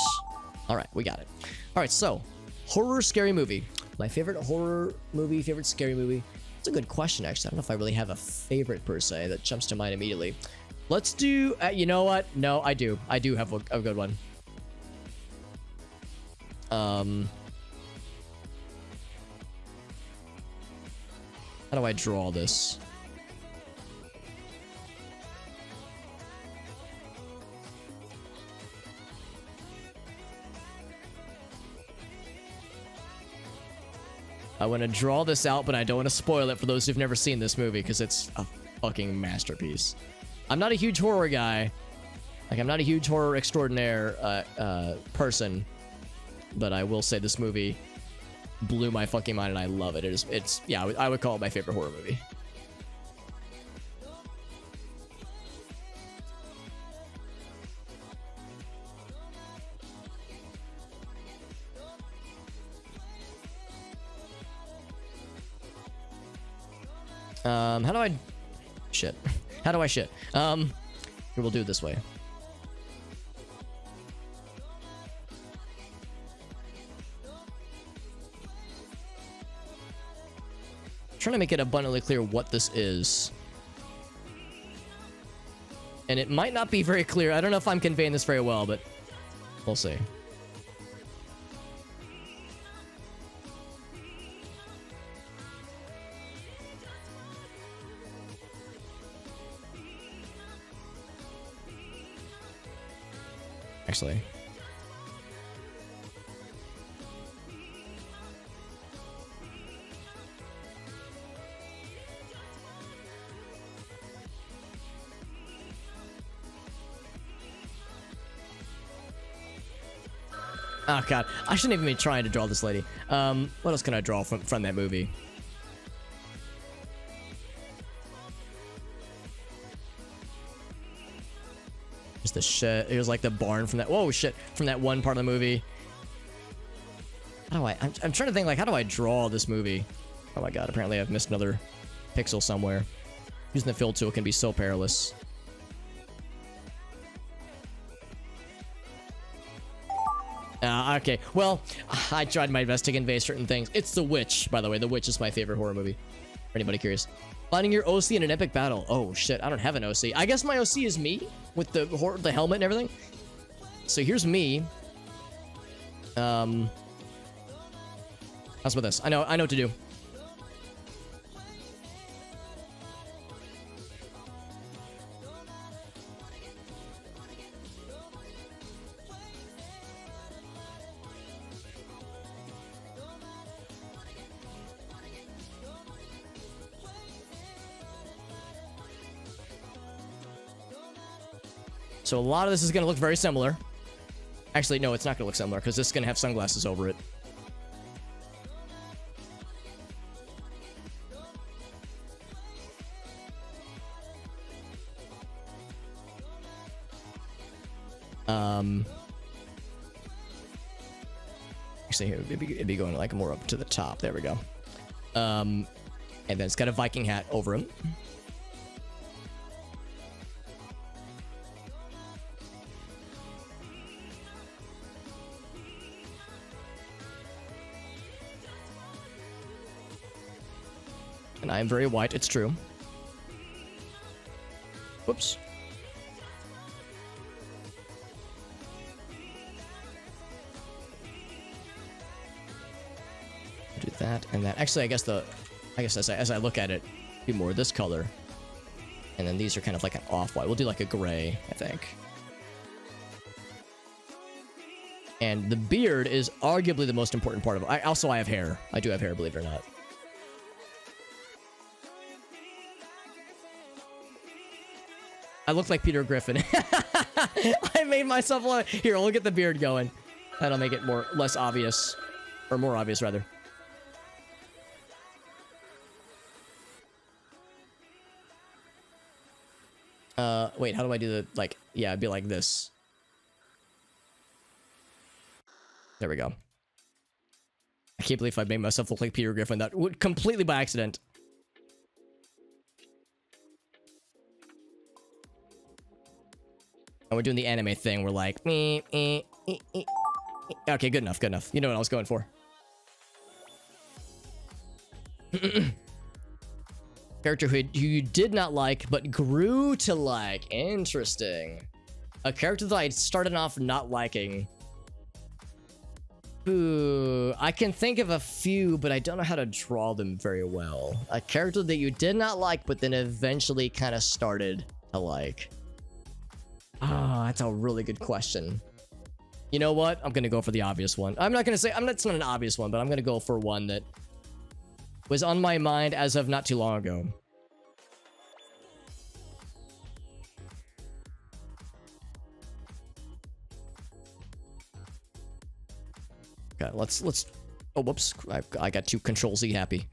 All right, we got it. All right, so horror scary movie. My favorite horror movie, favorite scary movie. It's a good question, actually. I don't know if I really have a favorite per se that jumps to mind immediately. Let's do, you know what? No, I do. I do have a good one. How do I draw this? I want to draw this out, but I don't want to spoil it for those who've never seen this movie, because it's a fucking masterpiece. I'm not a huge horror guy. Like, I'm not a huge horror extraordinaire person, but I will say this movie blew my fucking mind, and I love it. It's yeah, I would call it my favorite horror movie. How do I... Shit. How do I shit? Here, we'll do it this way. I'm trying to make it abundantly clear what this is. And it might not be very clear. I don't know if I'm conveying this very well, but we'll see. Actually. Oh god, I shouldn't even be trying to draw this lady. What else can I draw from that movie? There's the shit. It was like the barn from that. Whoa, shit! From that one part of the movie. How do I? I'm trying to think. Like, how do I draw this movie? Oh my god! Apparently, I've missed another pixel somewhere. Using the fill tool can be so perilous. Okay. Well, I tried my best to convey certain things. It's The Witch, by the way. The Witch is my favorite horror movie. For anybody curious. Finding your OC in an epic battle. Oh shit! I don't have an OC. I guess my OC is me with the helmet and everything. So here's me. How's about this? I know what to do. So a lot of this is going to look very similar. Actually, no, it's not going to look similar because this is going to have sunglasses over it. Actually, here, it'd be going like more up to the top. There we go. And then it's got a Viking hat over him. And I am very white, it's true. Whoops. Do that and that. Actually, I guess as I look at it, do more this color. And then these are kind of like an off-white. We'll do like a gray, I think. And the beard is arguably the most important part of it. I have hair. I do have hair, believe it or not. I look like Peter Griffin. I made myself look. Here, we'll get the beard going. That'll make it less obvious. Or more obvious, rather. Wait, how do I do the, like, yeah, it'd be like this. There we go. I can't believe I made myself look like Peter Griffin. That would completely by accident. And we're doing the anime thing. We're like, okay, good enough, good enough. You know what I was going for. Character who you did not like, but grew to like. Interesting. A character that I started off not liking. Ooh, I can think of a few, but I don't know how to draw them very well. A character that you did not like, but then eventually kind of started to like. Ah, that's a really good question. You know what? I'm gonna go for the obvious one. I'm not gonna say, it's not an obvious one, but I'm gonna go for one that was on my mind as of not too long ago. Okay, let's, oh, whoops. I got too Control-Z happy.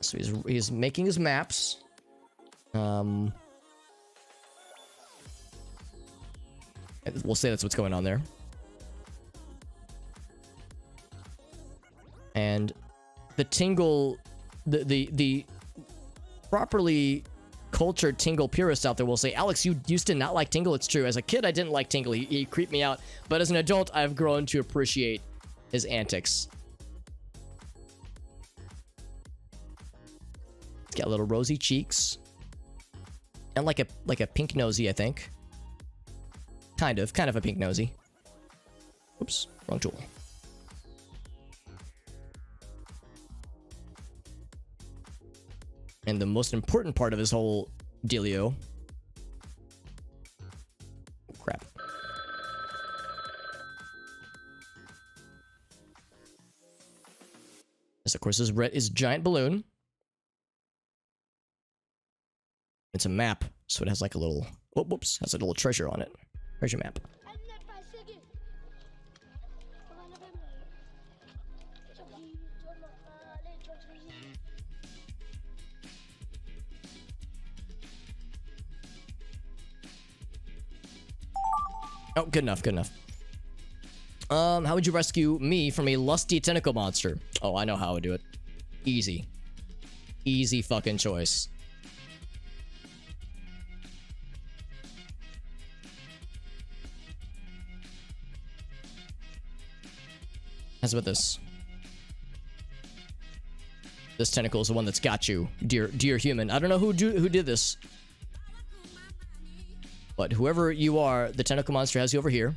So he's making his maps. We'll say that's what's going on there. And the Tingle, the properly cultured Tingle purists out there will say, Alex, you used to not like Tingle. It's true. As a kid, I didn't like Tingle. He creeped me out. But as an adult, I've grown to appreciate his antics. He's got little rosy cheeks. And like a pink nosy, I think. Kind of a pink nosy. Oops, wrong tool. And the most important part of his whole dealio. Oh, crap. This, of course, is giant balloon. It's a map, so it has like a little, oh, whoops, has a little treasure on it. Treasure map. Oh, good enough, good enough. How would you rescue me from a lusty tentacle monster? Oh, I know how I would do it. Easy. Easy fucking choice. How's about this? This tentacle is the one that's got you, dear human. I don't know who did this. But whoever you are, the tentacle monster has you over here.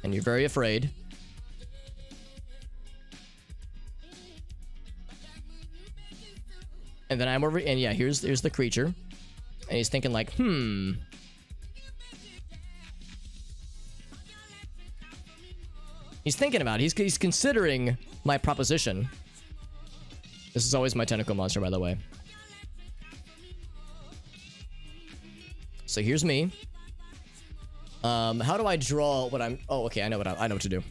And you're very afraid. And then I'm over, and yeah, here's the creature. And he's thinking like, He's thinking about it. He's considering my proposition. This is always my tentacle monster, by the way. So here's me. How do I draw what I'm... Oh, okay, I know what to do.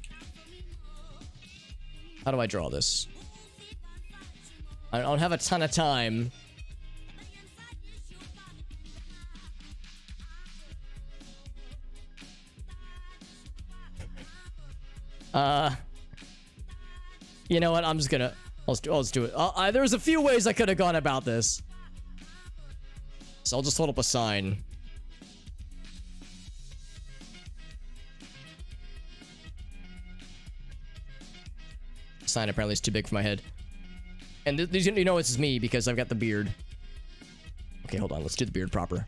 How do I draw this? I don't have a ton of time. You know what? I'm just gonna... I'll just do it. There's a few ways I could have gone about this. So I'll just hold up a sign. Sign apparently is too big for my head. And you know it's me because I've got the beard. Okay, hold on. Let's do the beard proper.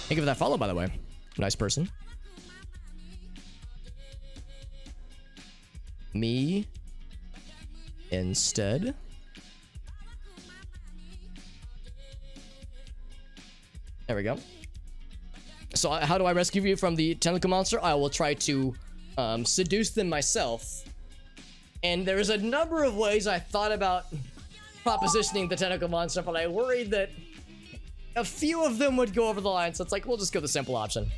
Thank you for that follow, by the way. Nice person. Me instead. There we go. So how do I rescue you from the tentacle monster? I will try to seduce them myself. And there's a number of ways I thought about propositioning the tentacle monster, but I worried that a few of them would go over the line. So it's like, we'll just go the simple option.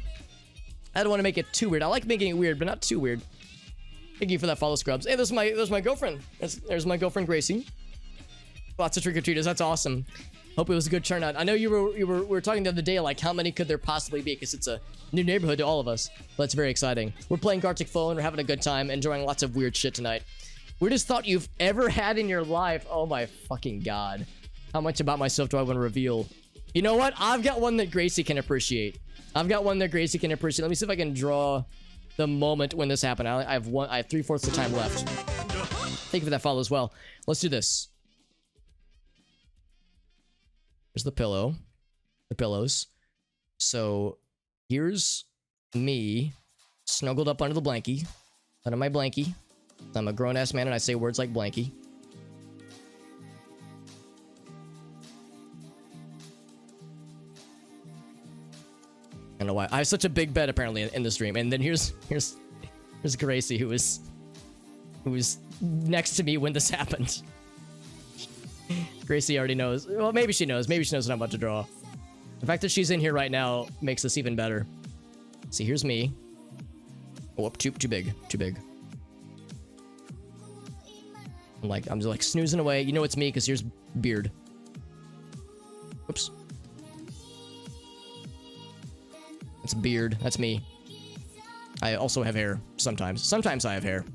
I don't want to make it too weird. I like making it weird, but not too weird. Thank you for that follow, Scrubs. Hey, there's my girlfriend. There's my girlfriend, Gracie. Lots of trick-or-treaters. That's awesome. Hope it was a good turnout. I know we were talking the other day, like, how many could there possibly be? Because it's a new neighborhood to all of us. But it's very exciting. We're playing Gartic Phone. We're having a good time. Enjoying lots of weird shit tonight. Weirdest thought you've ever had in your life. Oh my fucking god. How much about myself do I want to reveal? You know what? I've got one that Gracie can appreciate. Let me see if I can draw the moment when this happened. I have 3/4 of the time left. Thank you for that follow as well. Let's do this. Here's the pillow. The pillows. So here's me snuggled up under the blankie. Under my blankie. I'm a grown-ass man and I say words like blankie. I don't know why. I have such a big bed apparently in the stream. And then here's Gracie who was next to me when this happened. Gracie already knows. Well, maybe she knows. Maybe she knows what I'm about to draw. The fact that she's in here right now makes this even better. See, here's me. Oh, too big. Too big. I'm just like snoozing away. You know it's me because here's beard. Oops. It's beard. That's me. I also have hair sometimes. Sometimes I have hair.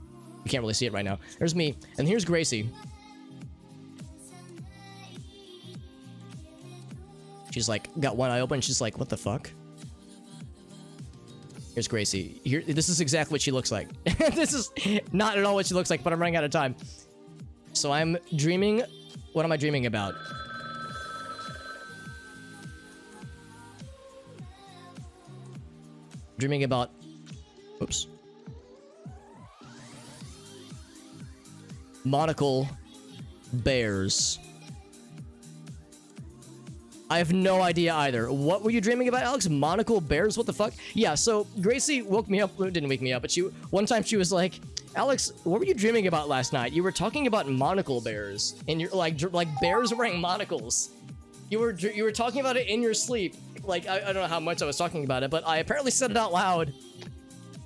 You can't really see it right now. There's me. And here's Gracie. She's like, got one eye open. She's like, what the fuck? Here's Gracie. Here, this is exactly what she looks like. This is not at all what she looks like, but I'm running out of time. So I'm dreaming. What am I dreaming about? Dreaming about... Oops. Monocle bears. I have no idea either. What were you dreaming about, Alex? Monocle bears? What the fuck? Yeah, so Gracie woke me up. Didn't wake me up, but one time she was like, Alex, what were you dreaming about last night? You were talking about monocle bears. And you're like bears wearing monocles. You were talking about it in your sleep. Like, I don't know how much I was talking about it, but I apparently said it out loud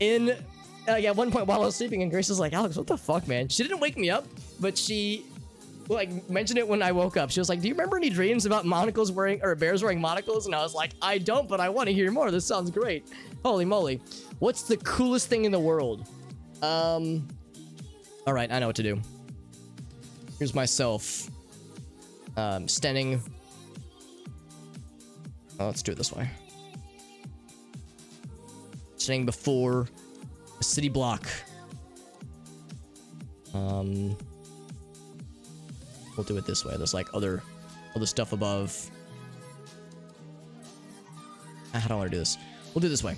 at one point while I was sleeping, and Grace was like, Alex, what the fuck, man? She didn't wake me up, but she, like, mentioned it when I woke up. She was like, do you remember any dreams about bears wearing monocles? And I was like, I don't, but I want to hear more. This sounds great. Holy moly. What's the coolest thing in the world? All right, I know what to do. Here's myself, standing. Oh, let's do it this way. Standing before a city block. We'll do it this way. There's like other stuff above. I don't want to do this. We'll do it this way.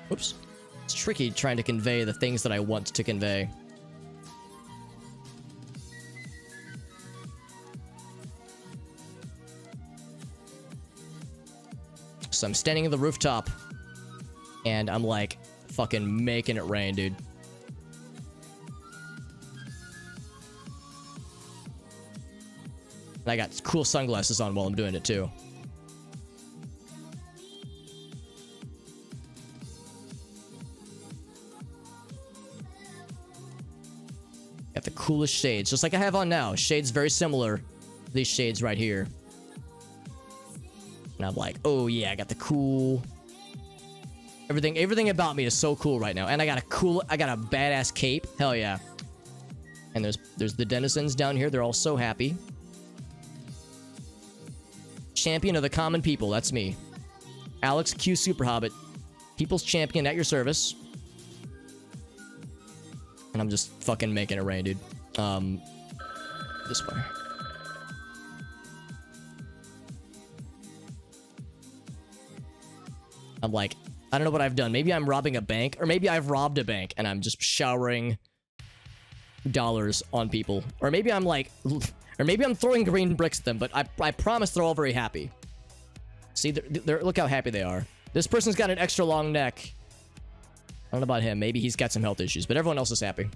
Whoops. It's tricky trying to convey the things that I want to convey. So I'm standing at the rooftop, and I'm like fucking making it rain, dude. And I got cool sunglasses on while I'm doing it too. Got the coolest shades, just like I have on now. Shades very similar to these shades right here. And I'm like, oh yeah, I got the cool... Everything about me is so cool right now. And I got a badass cape. Hell yeah. And there's the denizens down here. They're all so happy. Champion of the common people. That's me. Alex Q Super Hobbit. People's champion at your service. And I'm just fucking making it rain, dude. This way. I'm like, I don't know what I've done. Maybe I'm robbing a bank, or maybe I've robbed a bank and I'm just showering dollars on people. Or maybe I'm like, or maybe I'm throwing green bricks at them, but I promise they're all very happy. See, look how happy they are. This person's got an extra long neck. I don't know about him. Maybe he's got some health issues, but everyone else is happy.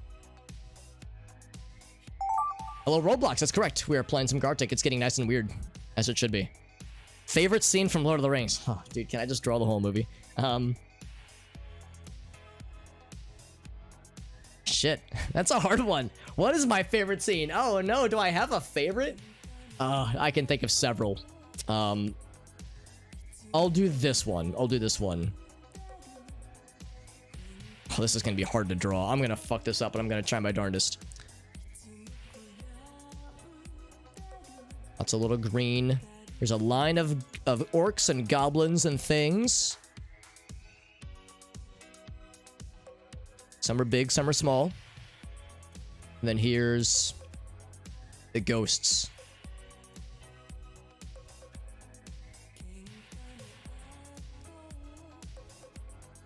Hello, Roblox. That's correct. We are playing some Gartic. It's getting nice and weird, as it should be. Favorite scene from Lord of the Rings? Oh, dude, can I just draw the whole movie? Shit. That's a hard one. What is my favorite scene? Oh, no. Do I have a favorite? I can think of several. I'll do this one. I'll do this one. Oh, this is going to be hard to draw. I'm going to fuck this up, but I'm going to try my darndest. Lots of little green. There's a line of orcs and goblins and things. Some are big, some are small. And then here's the ghosts.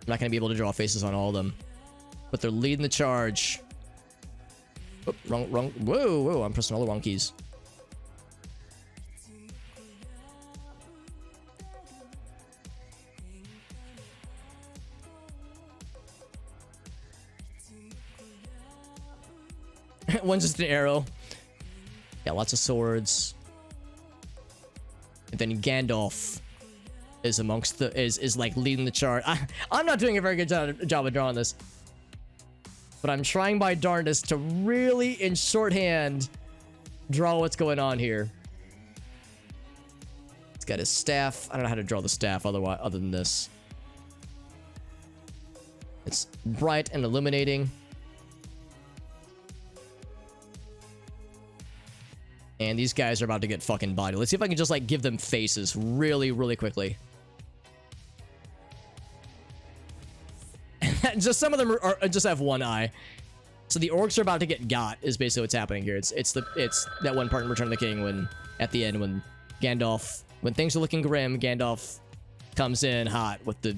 I'm not going to be able to draw faces on all of them. But they're leading the charge. Oh, wrong. Whoa, I'm pressing all the wrong keys. One's just an arrow. Yeah, lots of swords. And then Gandalf is amongst the is like leading the charge. I'm not doing a very good job of drawing this, but I'm trying my darndest to really, in shorthand, draw what's going on here. It's got his staff. I don't know how to draw the staff other than this. It's bright and illuminating. And these guys are about to get fucking bodied. Let's see if I can just, like, give them faces really, really quickly. Just some of them are just have one eye. So the orcs are about to get got, is basically what's happening here. It's that one part in Return of the King when, at the end, when Gandalf, when things are looking grim, Gandalf comes in hot with the...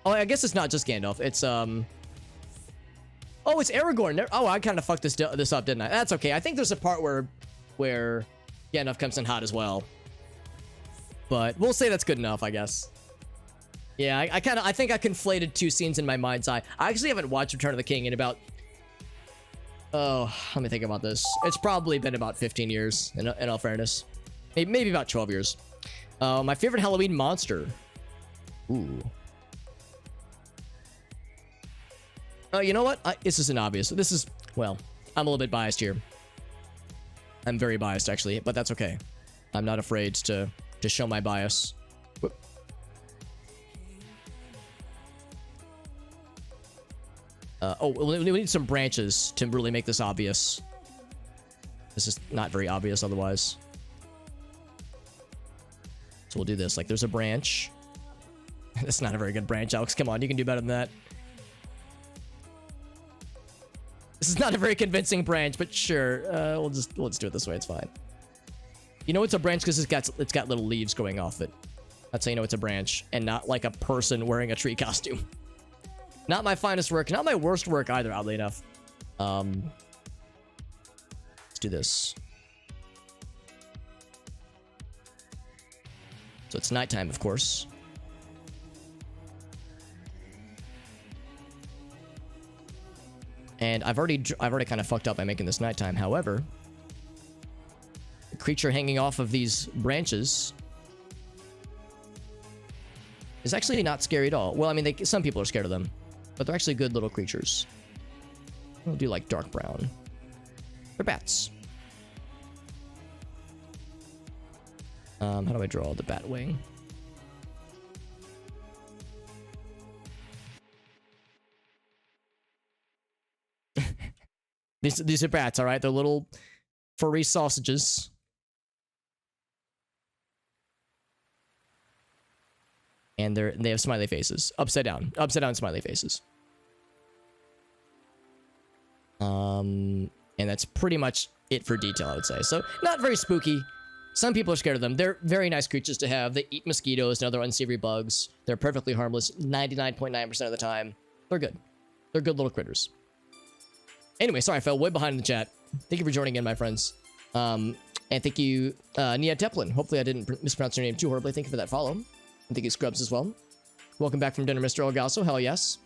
Oh, I guess it's not just Gandalf. It's, Oh, it's Aragorn. Oh, I kind of fucked this up, didn't I? That's okay. I think there's a part where Gandalf comes in hot as well. But we'll say that's good enough, I guess. Yeah, I think I conflated two scenes in my mind's eye. I actually haven't watched Return of the King in about... Oh, let me think about this. It's probably been about 15 years, in all fairness. Maybe about 12 years. My favorite Halloween monster. Ooh. You know what? This isn't obvious. This is... Well, I'm a little bit biased here. I'm very biased, actually, but that's okay. I'm not afraid to show my bias. Whoop. We need some branches to really make this obvious. This is not very obvious otherwise. So we'll do this. Like, there's a branch. That's not a very good branch, Alex. Come on, you can do better than that. This is not a very convincing branch, but sure. We'll just do it this way. It's fine. You know it's a branch because it's got little leaves growing off it. That's how you know it's a branch, and not like a person wearing a tree costume. Not my finest work, not my worst work either, oddly enough. Let's do this. So it's nighttime, of course. And I've already kind of fucked up by making this nighttime. However, the creature hanging off of these branches is actually not scary at all. Well, I mean, some people are scared of them, but they're actually good little creatures. We'll do like dark brown. They're bats. How do I draw the bat wing? These are bats, all right? They're little furry sausages. And they have smiley faces. Upside down smiley faces. And that's pretty much it for detail, I would say. So, not very spooky. Some people are scared of them. They're very nice creatures to have. They eat mosquitoes and other unsavory bugs. They're perfectly harmless 99.9% of the time. They're good. They're good little critters. Anyway, sorry, I fell way behind in the chat. Thank you for joining in, my friends. And thank you, Nia Teplin. Hopefully I didn't mispronounce your name too horribly. Thank you for that follow. And thank you, Scrubs, as well. Welcome back from dinner, Mr. Elgaso. Hell yes.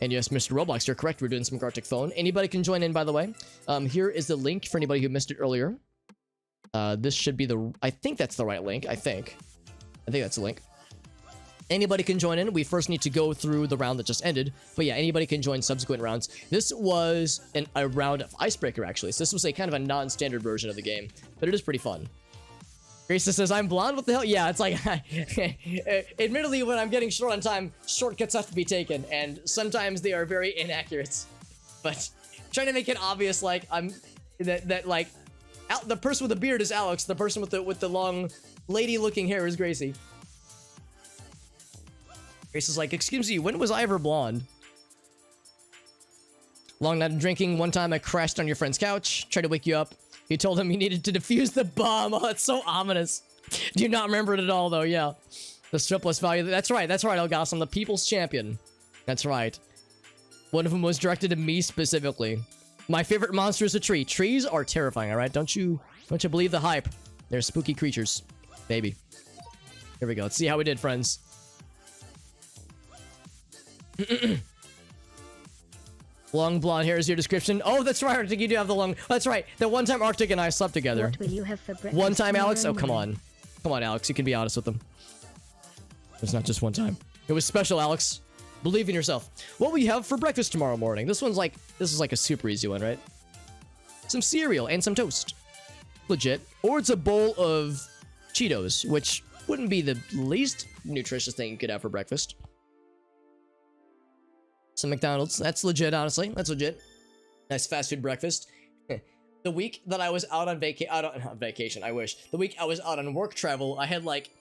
And yes, Mr. Roblox, you're correct. We're doing some Gartic Phone. Anybody can join in, by the way. Here is the link for anybody who missed it earlier. This should be the... I think that's the right link. I think that's the link. Anybody can join in. We first need to go through the round that just ended. But yeah, anybody can join subsequent rounds. This was a round of Icebreaker, actually. So this was a kind of a non-standard version of the game. But it is pretty fun. Grayson says, I'm blonde? What the hell? Yeah, it's like... admittedly, when I'm getting short on time, shortcuts have to be taken. And sometimes they are very inaccurate. But trying to make it obvious, like, like... the person with the beard is Alex. The person with the long lady-looking hair is Gracie. Grace is like, excuse me, when was I ever blonde? Long night of drinking. One time I crashed on your friend's couch. Tried to wake you up. You told him you needed to defuse the bomb. Oh, it's so ominous. Do you not remember it at all, though? Yeah. The stripless value. That's right, Elgas. I'm the people's champion. That's right. One of them was directed to me specifically. My favorite monster is a tree. Trees are terrifying, all right? Don't you believe the hype? They're spooky creatures. Baby. Here we go. Let's see how we did, friends. Long blonde hair is your description. Oh, that's right, Arctic. You do have the long... That's right. That one time Arctic and I slept together. What will you have for breakfast? One time, Alex? Oh, tomorrow come morning? on. Come on, Alex. You can be honest with them. It's not just one time. It was special, Alex. Believe in yourself. What will you have for breakfast tomorrow morning? This is like a super easy one, right? Some cereal and some toast. Legit. Or it's a bowl of Cheetos, which wouldn't be the least nutritious thing you could have for breakfast. Some McDonald's. That's legit, honestly. That's legit. Nice fast food breakfast. The week that I was out on vacation, I wish. The week I was out on work travel, I had like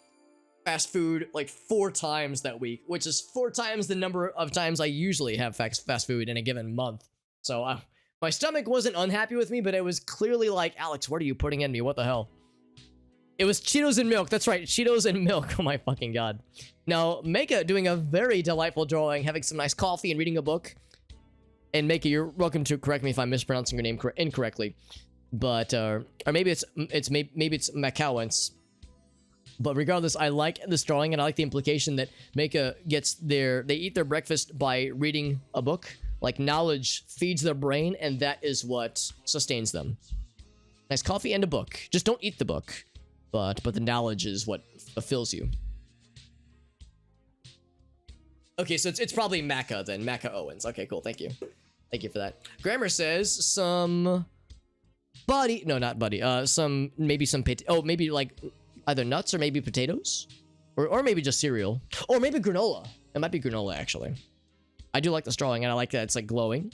fast food like 4 times that week, which is 4 times the number of times I usually have fast food in a given month. So my stomach wasn't unhappy with me, but it was clearly like, Alex, what are you putting in me? What the hell? It was Cheetos and milk. That's right, Cheetos and milk. Oh my fucking god. Now, Meka doing a very delightful drawing, having some nice coffee and reading a book. And Meka, you're welcome to correct me if I'm mispronouncing your name incorrectly. But, or maybe it's Macawans. But regardless, I like this drawing, and I like the implication that Meka they eat their breakfast by reading a book. Like, knowledge feeds their brain, and that is what sustains them. Nice coffee and a book. Just don't eat the book. But the knowledge is what fulfills you. Okay, so it's probably Macca then. Macca Owens. Okay, cool. Thank you. Thank you for that. Grammar says some buddy. No, not buddy. Maybe some maybe like either nuts or maybe potatoes. Or maybe just cereal. Or maybe granola. It might be granola, actually. I do like this drawing, and I like that it's like glowing.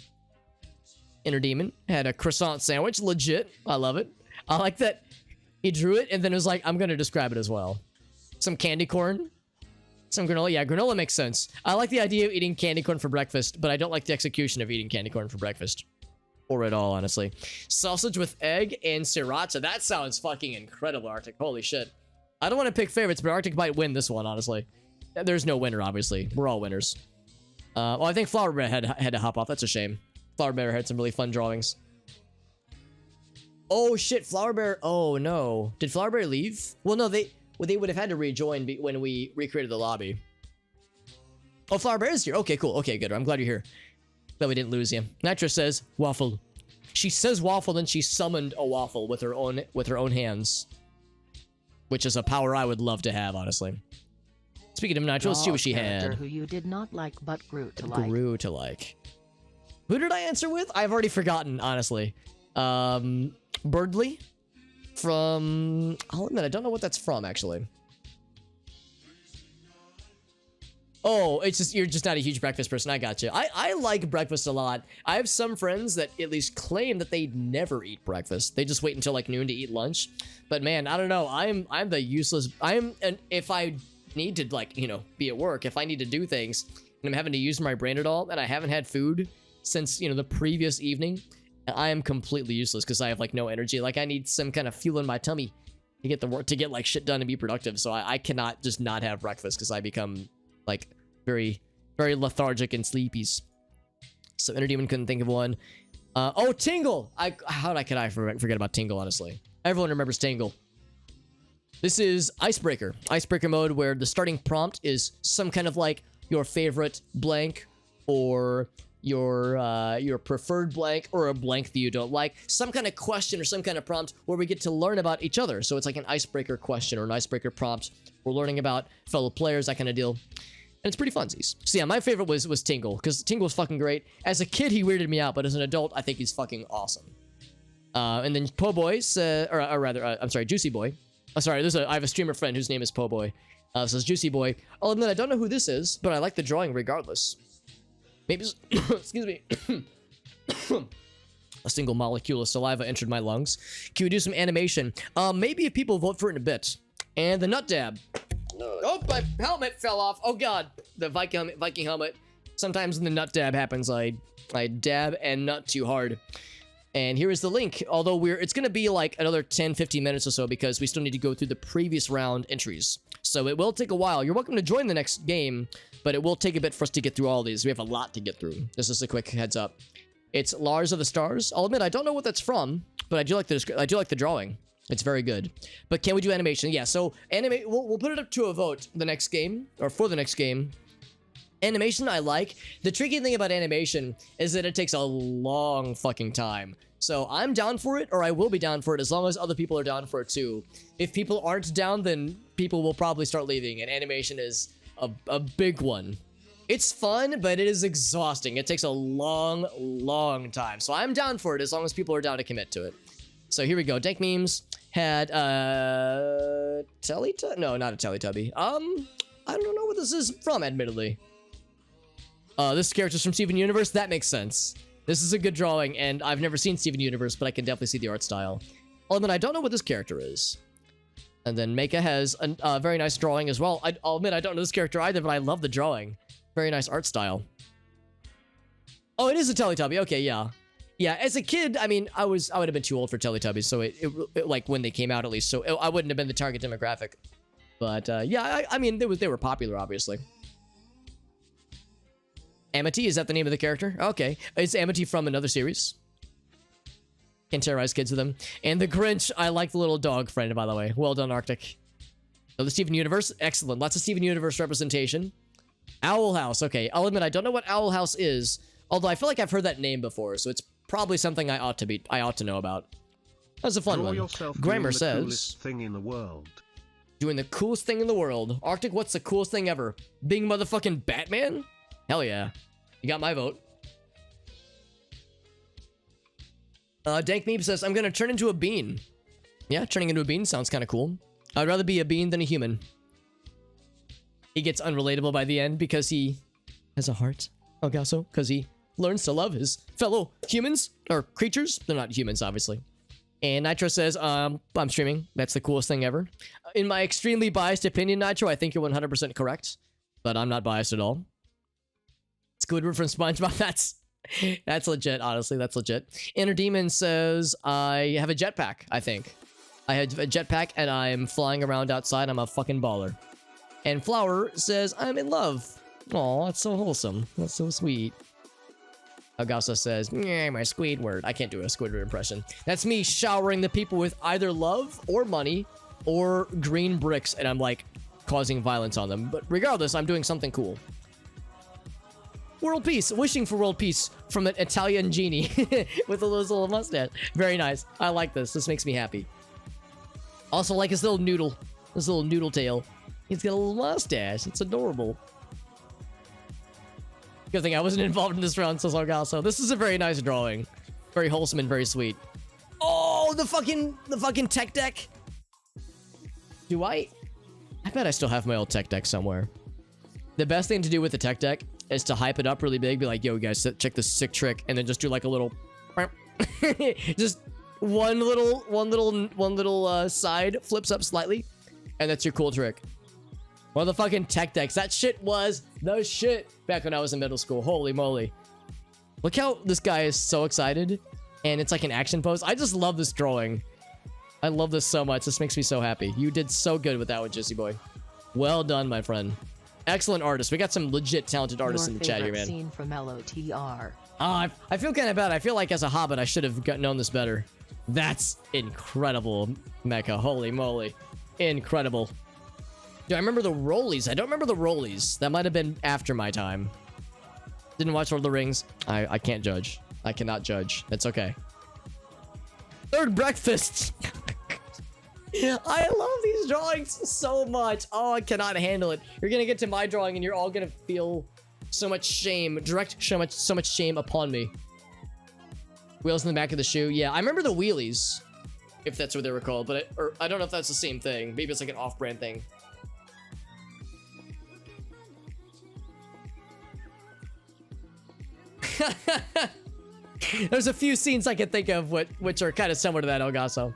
Inner Demon had a croissant sandwich. Legit. I love it. I like that he drew it and then it was like, I'm going to describe it as well. Some candy corn. Some granola. Yeah, granola makes sense. I like the idea of eating candy corn for breakfast, but I don't like the execution of eating candy corn for breakfast. Or at all, honestly. Sausage with egg and sriracha. That sounds fucking incredible, Arctic. Holy shit. I don't want to pick favorites, but Arctic might win this one, honestly. There's no winner, obviously. We're all winners. Well, I think Flower Bear had to hop off. That's a shame. Flower Bear had some really fun drawings. Oh, shit. Flower Bear. Oh, no. Did Flower Bear leave? Well, no, they would have had to rejoin when we recreated the lobby. Oh, Flower Bear is here. Okay, cool. Okay, good. I'm glad you're here. Glad we didn't lose you. Nitra says waffle. She says waffle, then she summoned a waffle with her own hands, which is a power I would love to have, honestly. Speaking of Nitra, let's see what she had. Who you did not like but grew to like. Grew to like. Who did I answer with? I've already forgotten, honestly. Birdly from... I'll admit, I don't know what that's from, actually. Oh, it's just you're just not a huge breakfast person. I got you. I like breakfast a lot. I have some friends that at least claim that they never eat breakfast. They just wait until like noon to eat lunch. But man, I don't know. I'm the useless. And if I need to like be at work, if I need to do things, and I'm having to use my brain at all, and I haven't had food since the previous evening, I am completely useless because I have like no energy. Like I need some kind of fuel in my tummy to get the work to get like shit done and be productive. So I cannot just not have breakfast because I become like very, very lethargic and sleepies. So Inner Demon couldn't think of one. Oh, Tingle! Could I forget about Tingle, honestly? Everyone remembers Tingle. This is Icebreaker. Icebreaker mode where the starting prompt is some kind of like your favorite blank or your preferred blank or a blank that you don't like. Some kind of question or some kind of prompt where we get to learn about each other. So it's like an icebreaker question or an icebreaker prompt. We're learning about fellow players, that kind of deal. And it's pretty funsies. So yeah, my favorite was Tingle, because Tingle's fucking great. As a kid, he weirded me out, but as an adult, I think he's fucking awesome. And then Po Boy, I'm sorry, Juicy Boy. Oh, sorry, I have a streamer friend whose name is Po Boy. Says Juicy Boy. I'll admit I don't know who this is, but I like the drawing regardless. Maybe, excuse me. A single molecule of saliva entered my lungs. Can we do some animation? Maybe if people vote for it in a bit. And the nut dab. Oh, my helmet fell off. Oh god, the Viking helmet. Sometimes when the nut dab happens, I dab and nut too hard. And here is the link. Although it's gonna be like another 10-15 minutes or so because we still need to go through the previous round entries. So it will take a while. You're welcome to join the next game, but it will take a bit for us to get through all these. We have a lot to get through. This is a quick heads up. It's Lars of the Stars. I'll admit I don't know what that's from, but I do like the drawing. It's very good. But can we do animation? Yeah, so we'll put it up to a vote the next game, or for the next game. Animation I like. The tricky thing about animation is that it takes a long fucking time. So I'm down for it, or I will be down for it as long as other people are down for it too. If people aren't down, then people will probably start leaving, and animation is a big one. It's fun, but it is exhausting. It takes a long, long time. So I'm down for it as long as people are down to commit to it. So here we go. Dank Memes had Teletubby? No, not a Teletubby. I don't know what this is from, admittedly. This character's from Steven Universe. That makes sense. This is a good drawing, and I've never seen Steven Universe, but I can definitely see the art style. Oh, and then I don't know what this character is. And then Mecha has a very nice drawing as well. I'll admit I don't know this character either, but I love the drawing. Very nice art style. Oh, it is a Teletubby. Okay, yeah. Yeah, as a kid, I mean, I would have been too old for Teletubbies, so it like when they came out at least, so I wouldn't have been the target demographic. But yeah, I mean, they were popular, obviously. Amity, is that the name of the character? Okay, it's Amity from another series. Can terrorize kids with them. And the Grinch, I like the little dog friend, by the way. Well done, Arctic. So the Steven Universe, excellent. Lots of Steven Universe representation. Owl House, okay. I'll admit I don't know what Owl House is, although I feel like I've heard that name before, so it's probably something I ought to know about. That's a fun one. Grammar says, coolest thing in the world. Doing the coolest thing in the world. Arctic, what's the coolest thing ever? Being motherfucking Batman? Hell yeah. You got my vote. Dank Meep says, I'm gonna turn into a bean. Yeah, turning into a bean sounds kind of cool. I'd rather be a bean than a human. He gets unrelatable by the end because he has a heart. Also, because he learns to love his fellow humans, or creatures. They're not humans, obviously. And Nitro says, I'm streaming. That's the coolest thing ever. In my extremely biased opinion, Nitro, I think you're 100% correct. But I'm not biased at all. Squidward from SpongeBob, that's legit, honestly, that's legit. Inner Demon says, I have a jetpack, I think. I have a jetpack and I'm flying around outside. I'm a fucking baller. And Flower says, I'm in love. Aw, that's so wholesome. That's so sweet. Agasa says, yeah, my Squidward. I can't do a Squidward impression. That's me showering the people with either love or money or green bricks, and I'm like causing violence on them. But regardless, I'm doing something cool. World peace. Wishing for world peace from an Italian genie with a little mustache. Very nice. I like this. This makes me happy. Also like his little noodle. His little noodle tail. He's got a little mustache. It's adorable. Good thing I wasn't involved in this round, says Argaso. This is a very nice drawing. Very wholesome and very sweet. Oh, the fucking tech deck. Do I bet I still have my old tech deck somewhere. The best thing to do with the tech deck is to hype it up really big. Be like, yo, guys, check this sick trick. And then just do like a little... just one little side flips up slightly. And that's your cool trick. Motherfucking tech decks. That shit was the shit back when I was in middle school. Holy moly. Look how this guy is so excited. And it's like an action pose. I just love this drawing. I love this so much. This makes me so happy. You did so good with that one, Jesse boy. Well done, my friend. Excellent artist. We got some legit talented artists in the chat here, man. Scene from LOTR. I feel kind of bad. I feel like as a hobbit, I should have known this better. That's incredible, Mecha. Holy moly. Incredible. Do I remember the Rollies? I don't remember the Rollies. That might have been after my time. Didn't watch Lord of the Rings. I can't judge. I cannot judge. It's okay. Third breakfast. I love these drawings so much. Oh, I cannot handle it. You're gonna get to my drawing and you're all gonna feel so much shame. So much shame upon me. Wheels in the back of the shoe. Yeah, I remember the wheelies, if that's what they were called, but I don't know if that's the same thing. Maybe it's like an off-brand thing. There's a few scenes I can think of which are kind of similar to that, Elgaso.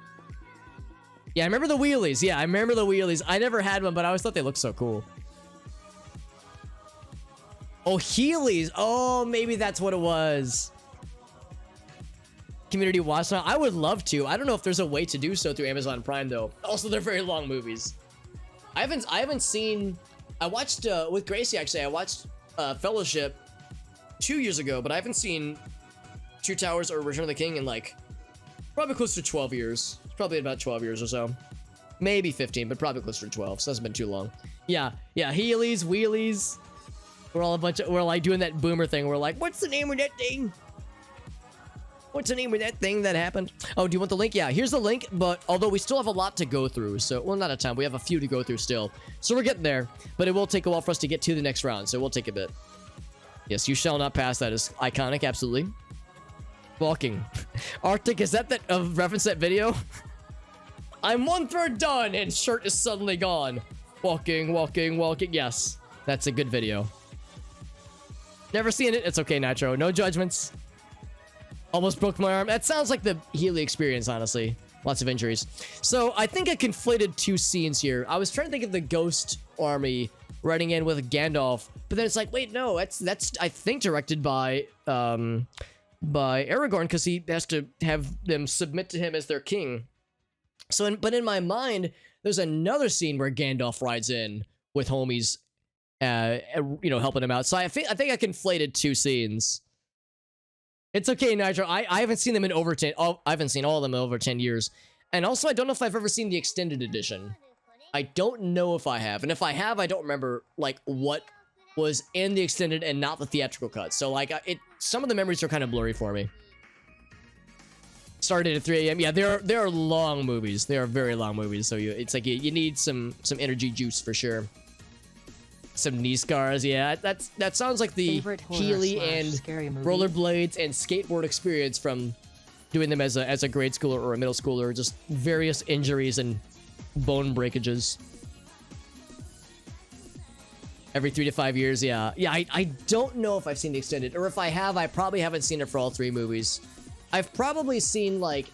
Yeah, I remember the wheelies. Yeah, I remember the wheelies. I never had one, but I always thought they looked so cool. Oh, Heelys. Oh, maybe that's what it was. Community watch now. I would love to. I don't know if there's a way to do so through Amazon Prime, though. Also, they're very long movies. I haven't seen... I watched, with Gracie, actually, I watched Fellowship 2 years ago, but I haven't seen Two Towers or Return of the King in, like, probably close to 12 years. Probably about 12 years or so. Maybe 15, but probably closer to 12, so it hasn't been too long. Yeah, Heelys, wheelies. We're like doing that boomer thing. We're like, what's the name of that thing? What's the name of that thing that happened? Oh, do you want the link? Yeah, here's the link, but although we still have a lot to go through, so, well, not a ton, we have a few to go through still. So we're getting there, but it will take a while for us to get to the next round, so we'll take a bit. Yes, you shall not pass. That is iconic, absolutely. Walking. Arctic, is that reference that video? I'm 1/3 done and shirt is suddenly gone. Walking. Yes, that's a good video. Never seen it. It's okay, Nitro. No judgments. Almost broke my arm. That sounds like the Healy experience, honestly. Lots of injuries. So I think I conflated two scenes here. I was trying to think of the Ghost Army riding in with Gandalf, but then it's like, wait, no, that's I think directed by Aragorn, because he has to have them submit to him as their king. So, but in my mind, there's another scene where Gandalf rides in with homies, helping him out. So I think I conflated two scenes. It's okay, Nitro. I haven't seen them in over 10. I haven't seen all of them in over 10 years. And also, I don't know if I've ever seen the extended edition. I don't know if I have. And if I have, I don't remember, like, what was in the extended and not the theatrical cut. So, like, some of the memories are kind of blurry for me. Started at 3 a.m. Yeah, they're long movies. They are very long movies. So it's like you need some energy juice for sure. Some knee scars. Yeah, that sounds like the Healy and rollerblades and skateboard experience from doing them as a grade schooler or a middle schooler. Just various injuries and bone breakages. Every 3 to 5 years. Yeah. I don't know if I've seen the extended, or if I have, I probably haven't seen it for all 3 movies. I've probably seen, like,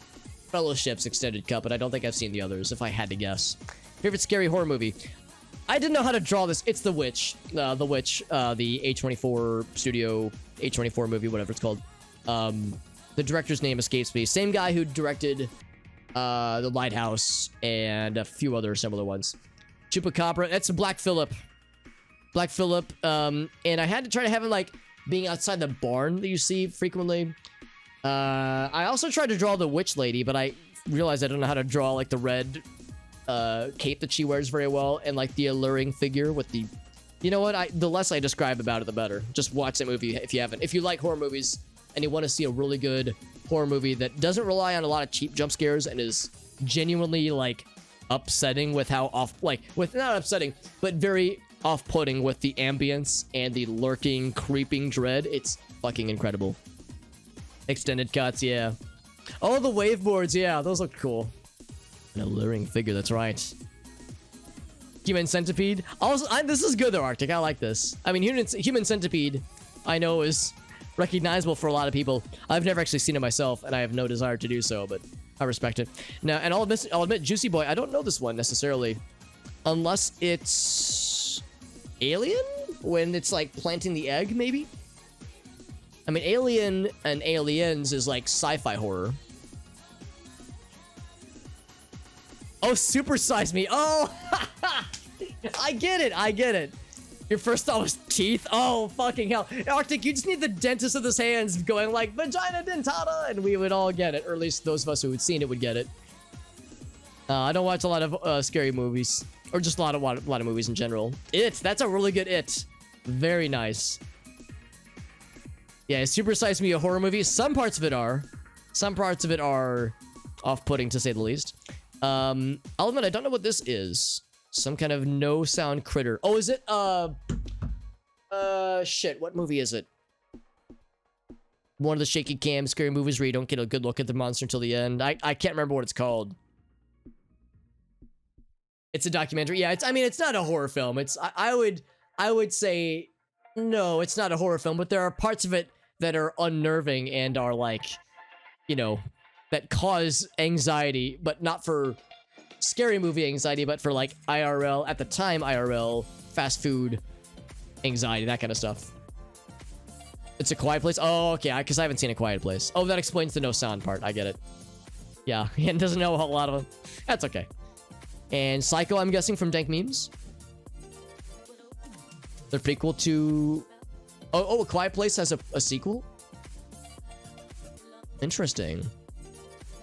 Fellowship's extended cut, but I don't think I've seen the others, if I had to guess. Favorite scary horror movie? I didn't know how to draw this. It's The Witch. The Witch, the A24 studio, A24 movie, whatever it's called. The director's name escapes me. Same guy who directed The Lighthouse and a few other similar ones. Chupacabra. That's Black Phillip. Black Phillip. And I had to try to have him, like, being outside the barn that you see frequently. I also tried to draw the witch lady, but I realized I don't know how to draw, like, the red cape that she wears very well, and, like, the alluring figure with the... You know what? The less I describe about it, the better. Just watch that movie if you haven't. If you like horror movies and you want to see a really good horror movie that doesn't rely on a lot of cheap jump scares and is genuinely, like, upsetting with how not upsetting, but very off-putting with the ambience and the lurking, creeping dread, it's fucking incredible. Extended cuts, yeah. Oh, the wave boards, yeah, those look cool. An alluring figure, that's right. Human Centipede. Also, this is good though, Arctic. I like this. I mean, Human Centipede, I know is recognizable for a lot of people. I've never actually seen it myself, and I have no desire to do so, but I respect it. Now, and I'll admit, Juicy Boy, I don't know this one necessarily, unless it's Alien when it's like planting the egg, maybe. I mean, Alien and Aliens is like sci-fi horror. Oh, Super Size Me. Oh, I get it. Your first thought was teeth? Oh, fucking hell. Arctic, you just need the dentist of his hands going like, vagina dentata, and we would all get it. Or at least those of us who had seen it would get it. I don't watch a lot of scary movies. Or just a lot of movies in general. That's a really good It. Very nice. Yeah, Super Size Me a horror movie. Some parts of it are. Some parts of it are off-putting, to say the least. I'll admit, I don't know what this is. Some kind of no-sound critter. Oh, is it? Shit, what movie is it? One of the shaky cam scary movies where you don't get a good look at the monster until the end. I can't remember what it's called. It's a documentary. Yeah, I mean, it's not a horror film. I would say, no, it's not a horror film, but there are parts of it that are unnerving and are like, you know, that cause anxiety, but not for scary movie anxiety, but for like IRL, at the time IRL, fast food anxiety, that kind of stuff. It's A Quiet Place? Oh, okay, because I haven't seen A Quiet Place. Oh, that explains the no sound part. I get it. Yeah, and doesn't know a whole lot of them. That's okay. And Psycho, I'm guessing, from Dank Memes. The prequel to... Oh, A Quiet Place has a sequel? Interesting.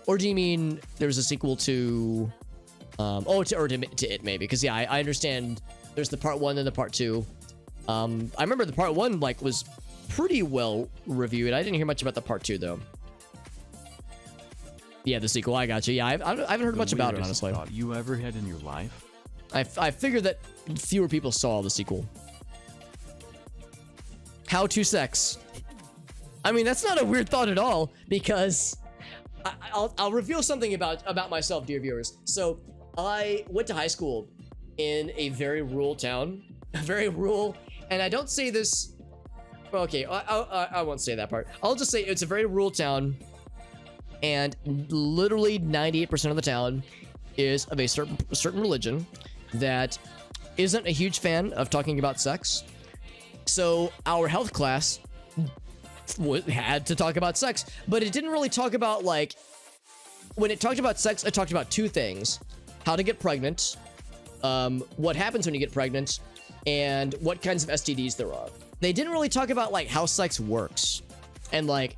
Or do you mean there's a sequel to... to It, maybe. Because, yeah, I understand there's the part 1 and the part 2. I remember the part 1, like, was pretty well reviewed. I didn't hear much about the part 2, though. Yeah, the sequel. I got you. Yeah, I haven't heard much about it, honestly. Thought you ever had in your life? I figured that fewer people saw the sequel. How to sex. I mean, that's not a weird thought at all, because I'll reveal something about myself, dear viewers. So I went to high school in a very rural town, very rural, and I don't say this. Okay, I won't say that part. I'll just say it's a very rural town. And literally 98% of the town is of a certain religion that isn't a huge fan of talking about sex. So our health class had to talk about sex, but it didn't really talk about, like, when it talked about sex, it talked about two things: how to get pregnant, what happens when you get pregnant, and what kinds of STDs there are. They didn't really talk about, like, how sex works and, like,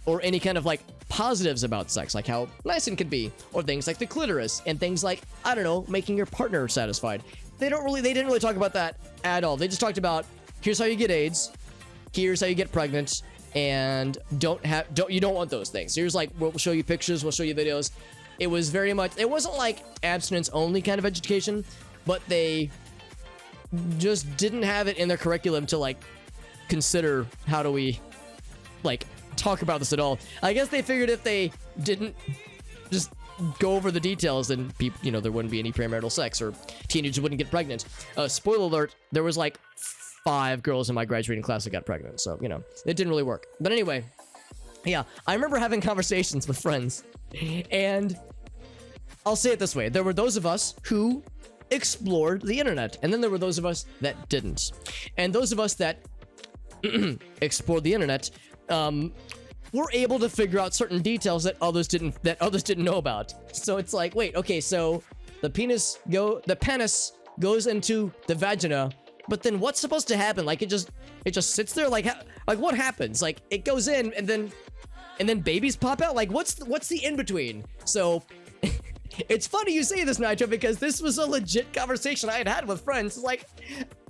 or any kind of, like, positives about sex, like how nice it can be, or things like the clitoris, and things like, I don't know, making your partner satisfied. They didn't really talk about that at all. They just talked about, here's how you get AIDS, here's how you get pregnant, and you don't want those things. Here's, like, we'll show you pictures, we'll show you videos. It was very much, it wasn't like abstinence only kind of education, but they just didn't have it in their curriculum to, like, consider how do we, like, talk about this at all. I guess they figured if they didn't just go over the details, then people, you know, there wouldn't be any premarital sex, or teenagers wouldn't get pregnant. Spoiler alert, there was like 5 girls in my graduating class that got pregnant, so, you know, it didn't really work. But anyway, yeah, I remember having conversations with friends, and I'll say it this way: there were those of us who explored the internet, and then there were those of us that didn't. And those of us that explored the internet were able to figure out certain details that others didn't know about. So it's like, wait, okay, so the penis goes into the vagina, but then what's supposed to happen? Like, it just sits there? Like what happens? Like, it goes in and then babies pop out? Like, what's the in between? So it's funny you say this, Nitro, because this was a legit conversation I had with friends. It's like,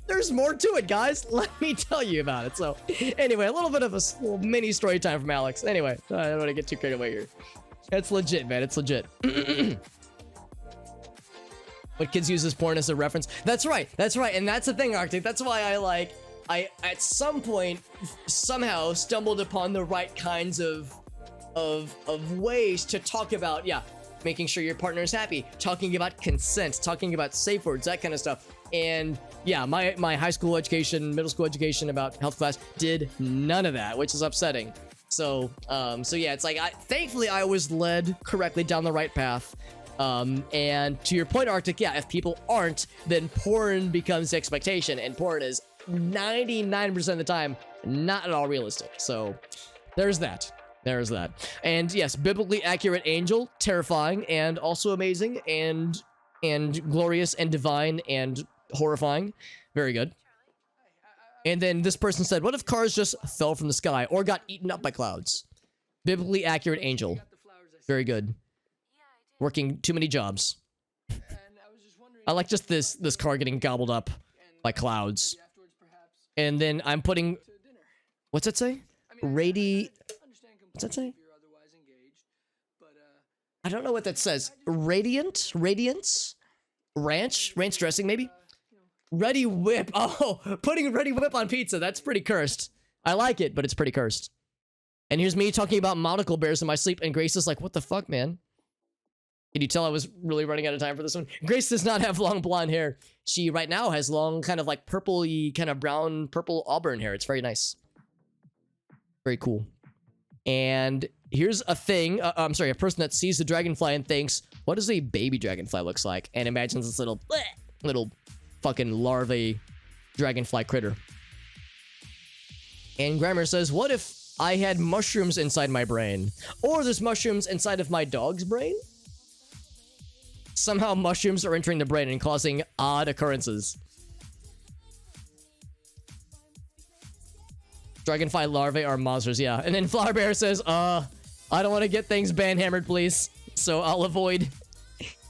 there's more to it, guys. Let me tell you about it. So, anyway, a little bit of a little mini story time from Alex. Anyway, I don't want to get too carried away here. It's legit, man. It's legit. But kids use this porn as a reference. That's right. And that's the thing, Arctic. That's why I at some point somehow stumbled upon the right kinds of ways to talk about, yeah, making sure your partner is happy, talking about consent, talking about safe words, that kind of stuff. And yeah, my high school education, middle school education about health class did none of that, which is upsetting. So yeah, it's like, thankfully I was led correctly down the right path. And to your point, Arctic, yeah, if people aren't, then porn becomes the expectation, and porn is 99% of the time not at all realistic. So there's that. There's that. And yes, biblically accurate angel, terrifying and also amazing and glorious and divine and horrifying. Very good. And then this person said, what if cars just fell from the sky or got eaten up by clouds? Biblically accurate angel. Very good. Working too many jobs. I like just this car getting gobbled up by clouds. And then I'm putting, what's that say? What's that say? I don't know what that says. Radiance? Ranch dressing, maybe? Ready Whip. Oh, putting Ready Whip on pizza. That's pretty cursed. I like it, but it's pretty cursed. And here's me talking about monocle bears in my sleep, and Grace is like, what the fuck, man? Can you tell I was really running out of time for this one? Grace does not have long blonde hair. She right now has long, kind of like purpley, kind of brown, purple auburn hair. It's very nice. Very cool. And here's a thing. I'm sorry, a person that sees the dragonfly and thinks, what does a baby dragonfly looks like? And imagines this little fucking larvae dragonfly critter. And Grammar says, what if I had mushrooms inside my brain? Or there's mushrooms inside of my dog's brain? Somehow mushrooms are entering the brain and causing odd occurrences. Dragonfly larvae are monsters, yeah. And then Flower Bear says, I don't want to get things banhammered, please. So I'll avoid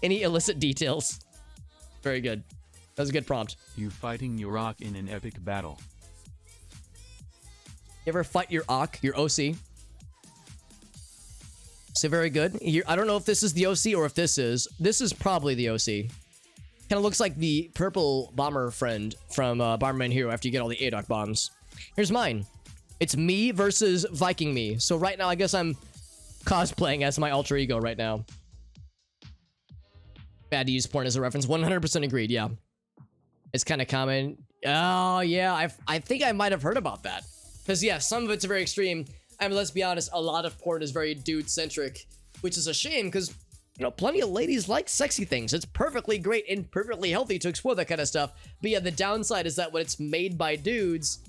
any illicit details. Very good. That was a good prompt. You fighting your rock in an epic battle. You ever fight your OC? So very good. I don't know if this is the OC or if this is. This is probably the OC. Kind of looks like the purple bomber friend from Bomberman Hero after you get all the ADOC bombs. Here's mine. It's me versus Viking me. So right now, I guess I'm cosplaying as my alter ego right now. Bad to use porn as a reference. 100% agreed, yeah. It's kind of common. Oh, yeah. I think I might have heard about that. Because, yeah, some of it's very extreme. I mean, let's be honest, a lot of porn is very dude-centric, which is a shame because, you know, plenty of ladies like sexy things. It's perfectly great and perfectly healthy to explore that kind of stuff. But yeah, the downside is that when it's made by dudes,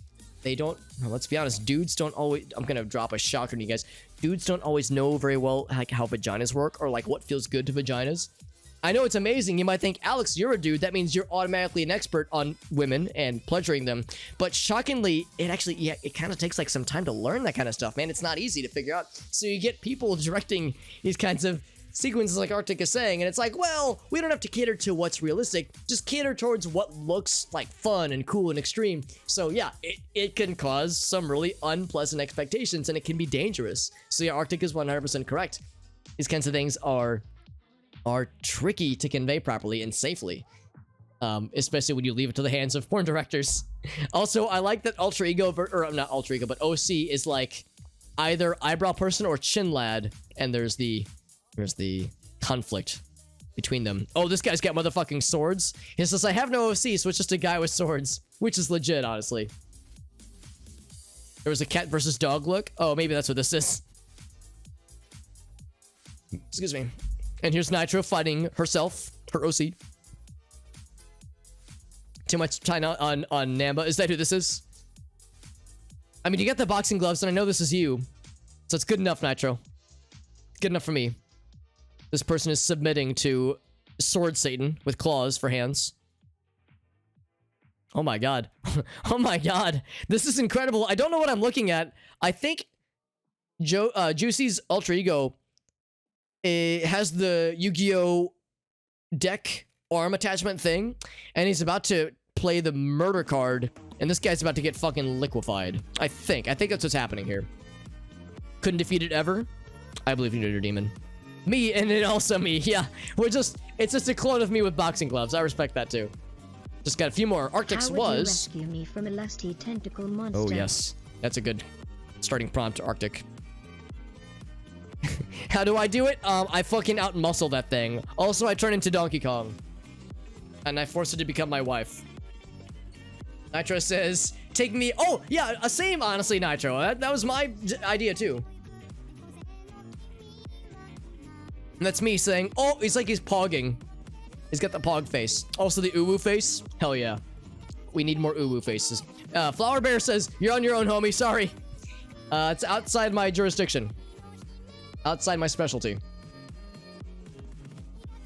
they don't, well, let's be honest, dudes don't always, I'm gonna drop a shocker on you guys. Dudes don't always know very well like how vaginas work or like what feels good to vaginas. I know it's amazing. You might think, Alex, you're a dude. That means you're automatically an expert on women and pleasuring them. But shockingly, it actually, yeah, it kind of takes like some time to learn that kind of stuff, man. It's not easy to figure out. So you get people directing these kinds of sequences like Arctic is saying, and it's like, well, we don't have to cater to what's realistic. Just cater towards what looks like fun and cool and extreme. So yeah, it can cause some really unpleasant expectations, and it can be dangerous. So yeah, Arctic is 100% correct. These kinds of things are tricky to convey properly and safely, especially when you leave it to the hands of porn directors. Also, I like that alter ego, or not alter ego, but OC is like either eyebrow person or chin lad, and there's the conflict between them. Oh, this guy's got motherfucking swords. He says, I have no OC, so it's just a guy with swords, which is legit, honestly. There was a cat versus dog look. Oh, maybe that's what this is. Excuse me. And here's Nitro fighting herself, her OC. Too much time on Namba. Is that who this is? I mean, you got the boxing gloves, and I know this is you. So it's good enough, Nitro. Good enough for me. This person is submitting to Sword Satan with claws for hands. Oh my god. Oh my god. This is incredible. I don't know what I'm looking at. I think Juicy's alter ego has the Yu-Gi-Oh deck arm attachment thing, and he's about to play the murder card, and this guy's about to get fucking liquefied. I think that's what's happening here. Couldn't defeat it ever? I believe in Neuter Demon. Me, and then also me. Yeah, it's just a clone of me with boxing gloves. I respect that too. Just got a few more. Arctic's was. How would you rescue me from a lusty tentacle monster? Oh yes, that's a good starting prompt, Arctic. How do I do it? I fucking out-muscle that thing. Also, I turn into Donkey Kong. And I force it to become my wife. Nitro says, take me... Oh, yeah, same, honestly, Nitro. That was my idea, too. And that's me saying, oh, he's like he's pogging. He's got the pog face. Also, the uwu face. Hell yeah. We need more uwu faces. Flower Bear says, you're on your own, homie. Sorry. It's outside my jurisdiction. Outside my specialty.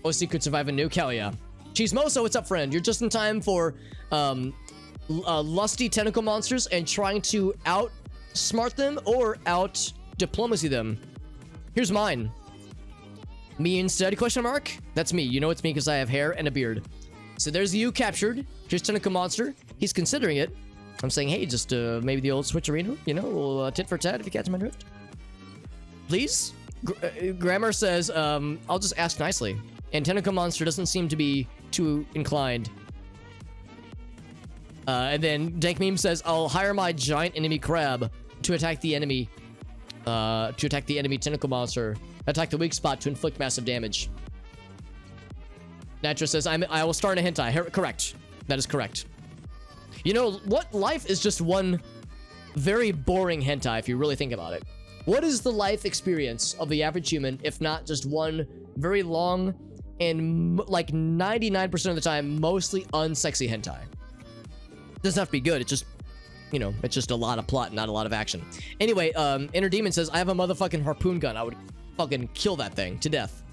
OC could survive a nuke. Hell yeah. Chismoso, what's up, friend? You're just in time for lusty tentacle monsters and trying to outsmart them or out-diplomacy them. Here's mine. Me instead, question mark? That's me. You know it's me because I have hair and a beard. So there's you captured. Here's Tentacle Monster. He's considering it. I'm saying, hey, just maybe the old switcherino, you know, a little tit for tat if you catch my drift. Please? Grammar says, I'll just ask nicely. And Tentacle Monster doesn't seem to be too inclined. And then Dank Meme says, I'll hire my giant enemy crab to attack the enemy. Tentacle Monster. Attack the weak spot to inflict massive damage. Nitro says, I will start a hentai. Correct. That is correct. You know, what life is just one very boring hentai if you really think about it. What is the life experience of the average human if not just one very long and like 99% of the time mostly unsexy hentai? It doesn't have to be good. It's just, you know, it's just a lot of plot, not a lot of action. Anyway, Inner Demon says, I have a motherfucking harpoon gun. I would fucking kill that thing to death.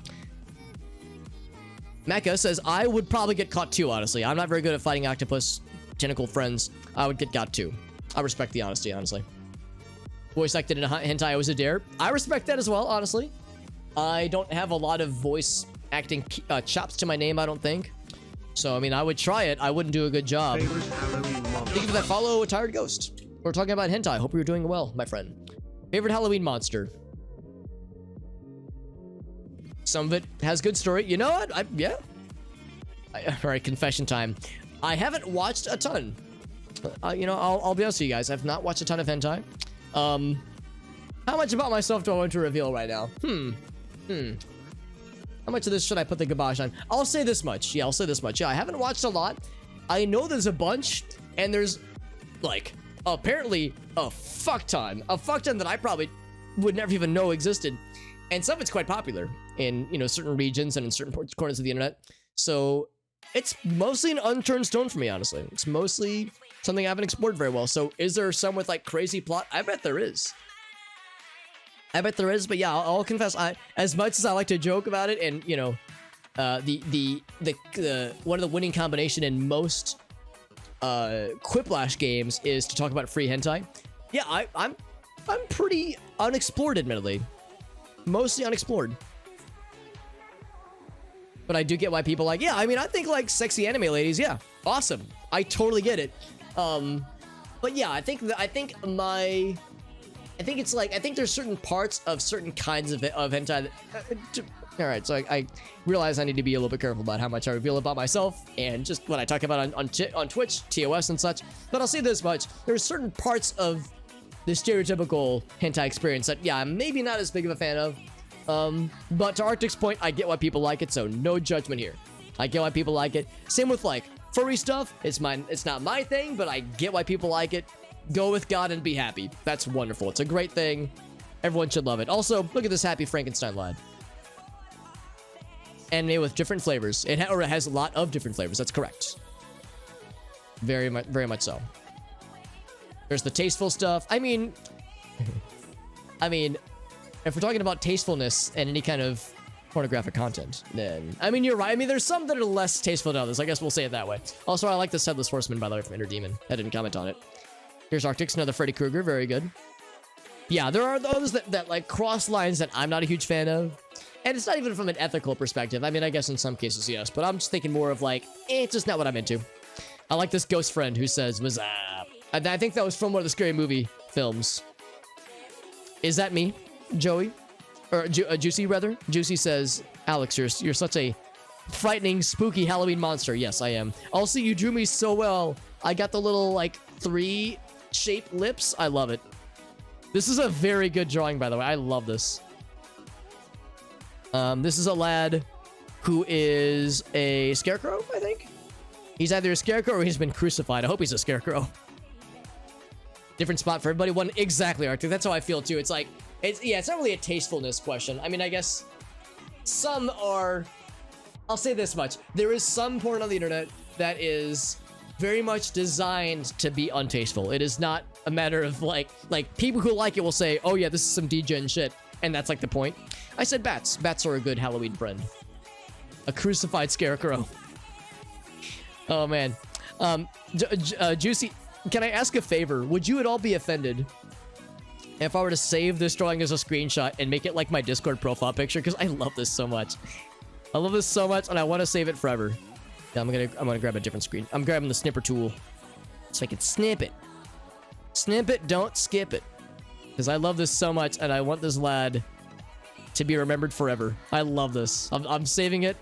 Mecha says, I would probably get caught too, honestly. I'm not very good at fighting octopus tentacle friends. I would get got too. I respect the honesty, honestly. Voice acted in a hentai was a dare. I respect that as well, honestly. I don't have a lot of voice acting chops to my name, I don't think. So, I mean, I would try it. I wouldn't do a good job. Thank you for that follow, Tired Ghost. We're talking about hentai. Hope you're doing well, my friend. Favorite Halloween monster? Some of it has good story. You know what? Yeah. All right, confession time. I haven't watched a ton. You know, I'll be honest with you guys. I've not watched a ton of hentai. How much about myself do I want to reveal right now? How much of this should I put the kibosh on? I'll say this much. Yeah, I'll say this much. Yeah, I haven't watched a lot. I know there's a bunch, and there's, like, apparently a fuck ton. A fuck ton that I probably would never even know existed. And some of it's quite popular in, you know, certain regions and in certain corners of the internet. So it's mostly an unturned stone for me, honestly. It's mostly something I haven't explored very well. So is there some with like crazy plot? I bet there is. I bet there is, but yeah, I'll confess, as much as I like to joke about it, and you know, the one of the winning combination in most Quiplash games is to talk about free hentai. Yeah, I'm pretty unexplored, admittedly. Mostly unexplored. But I do get why people like, yeah, I mean, I think like sexy anime ladies, yeah, awesome. I totally get it. But yeah, I think it's like, I think there's certain parts of certain kinds of hentai that, all right, so I realize I need to be a little bit careful about how much I reveal about myself and just what I talk about on Twitch, TOS and such. But I'll say this much, there's certain parts of the stereotypical hentai experience that, yeah, I'm maybe not as big of a fan of. But to Arctic's point, I get why people like it, so no judgment here. I get why people like it. Same with like furry stuff. It's not my thing, but I get why people like it. Go with God and be happy. That's wonderful. It's a great thing. Everyone should love it. Also, look at this happy Frankenstein lad. Anime with different flavors. It has a lot of different flavors. That's correct. Very much so. There's the tasteful stuff. I mean, if we're talking about tastefulness and any kind of pornographic content, then, I mean, you're right. I mean, there's some that are less tasteful than others. I guess we'll say it that way. Also, I like the Headless Horseman, by the way, from Inner Demon. I didn't comment on it. Here's Arctic's, another Freddy Krueger. Very good. Yeah, there are those that like cross lines that I'm not a huge fan of. And it's not even from an ethical perspective. I mean, I guess in some cases, yes. But I'm just thinking more of like, it's just not what I'm into. I like this ghost friend who says, what's up? I think that was from one of the Scary Movie films. Is that me, Joey? Or Juicy, rather? Juicy says, Alex, you're such a frightening, spooky Halloween monster. Yes, I am. Also, you drew me so well. I got the little, like, 3-shaped lips. I love it. This is a very good drawing, by the way. I love this. This is a lad who is a scarecrow, I think. He's either a scarecrow or he's been crucified. I hope he's a scarecrow. Different spot for everybody. One exactly, Arctic. That's how I feel too. It's like, it's not really a tastefulness question. I mean, I guess some are. I'll say this much: there is some porn on the internet that is very much designed to be untasteful. It is not a matter of like people who like it will say, "Oh yeah, this is some degen shit," and that's like the point. I said bats. Bats are a good Halloween friend. A crucified scarecrow. Oh man, Juicy. Can I ask a favor? Would you at all be offended if I were to save this drawing as a screenshot and make it like my Discord profile picture? Because I love this so much. I love this so much, and I want to save it forever. Yeah, I'm gonna grab a different screen. I'm grabbing the snipper tool so I can snip it. Snip it, don't skip it. Because I love this so much, and I want this lad to be remembered forever. I love this. I'm saving it.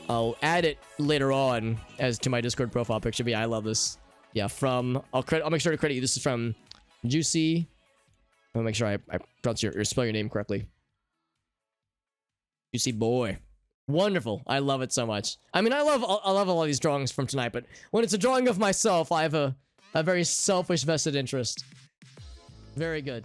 I'll add it later on as to my Discord profile picture. But yeah, I love this. Yeah, I'll make sure to credit you. This is from Juicy. I'll make sure I pronounce or spell your name correctly. Juicy boy. Wonderful. I love it so much. I mean, I love all these drawings from tonight, but when it's a drawing of myself, I have a very selfish vested interest. Very good.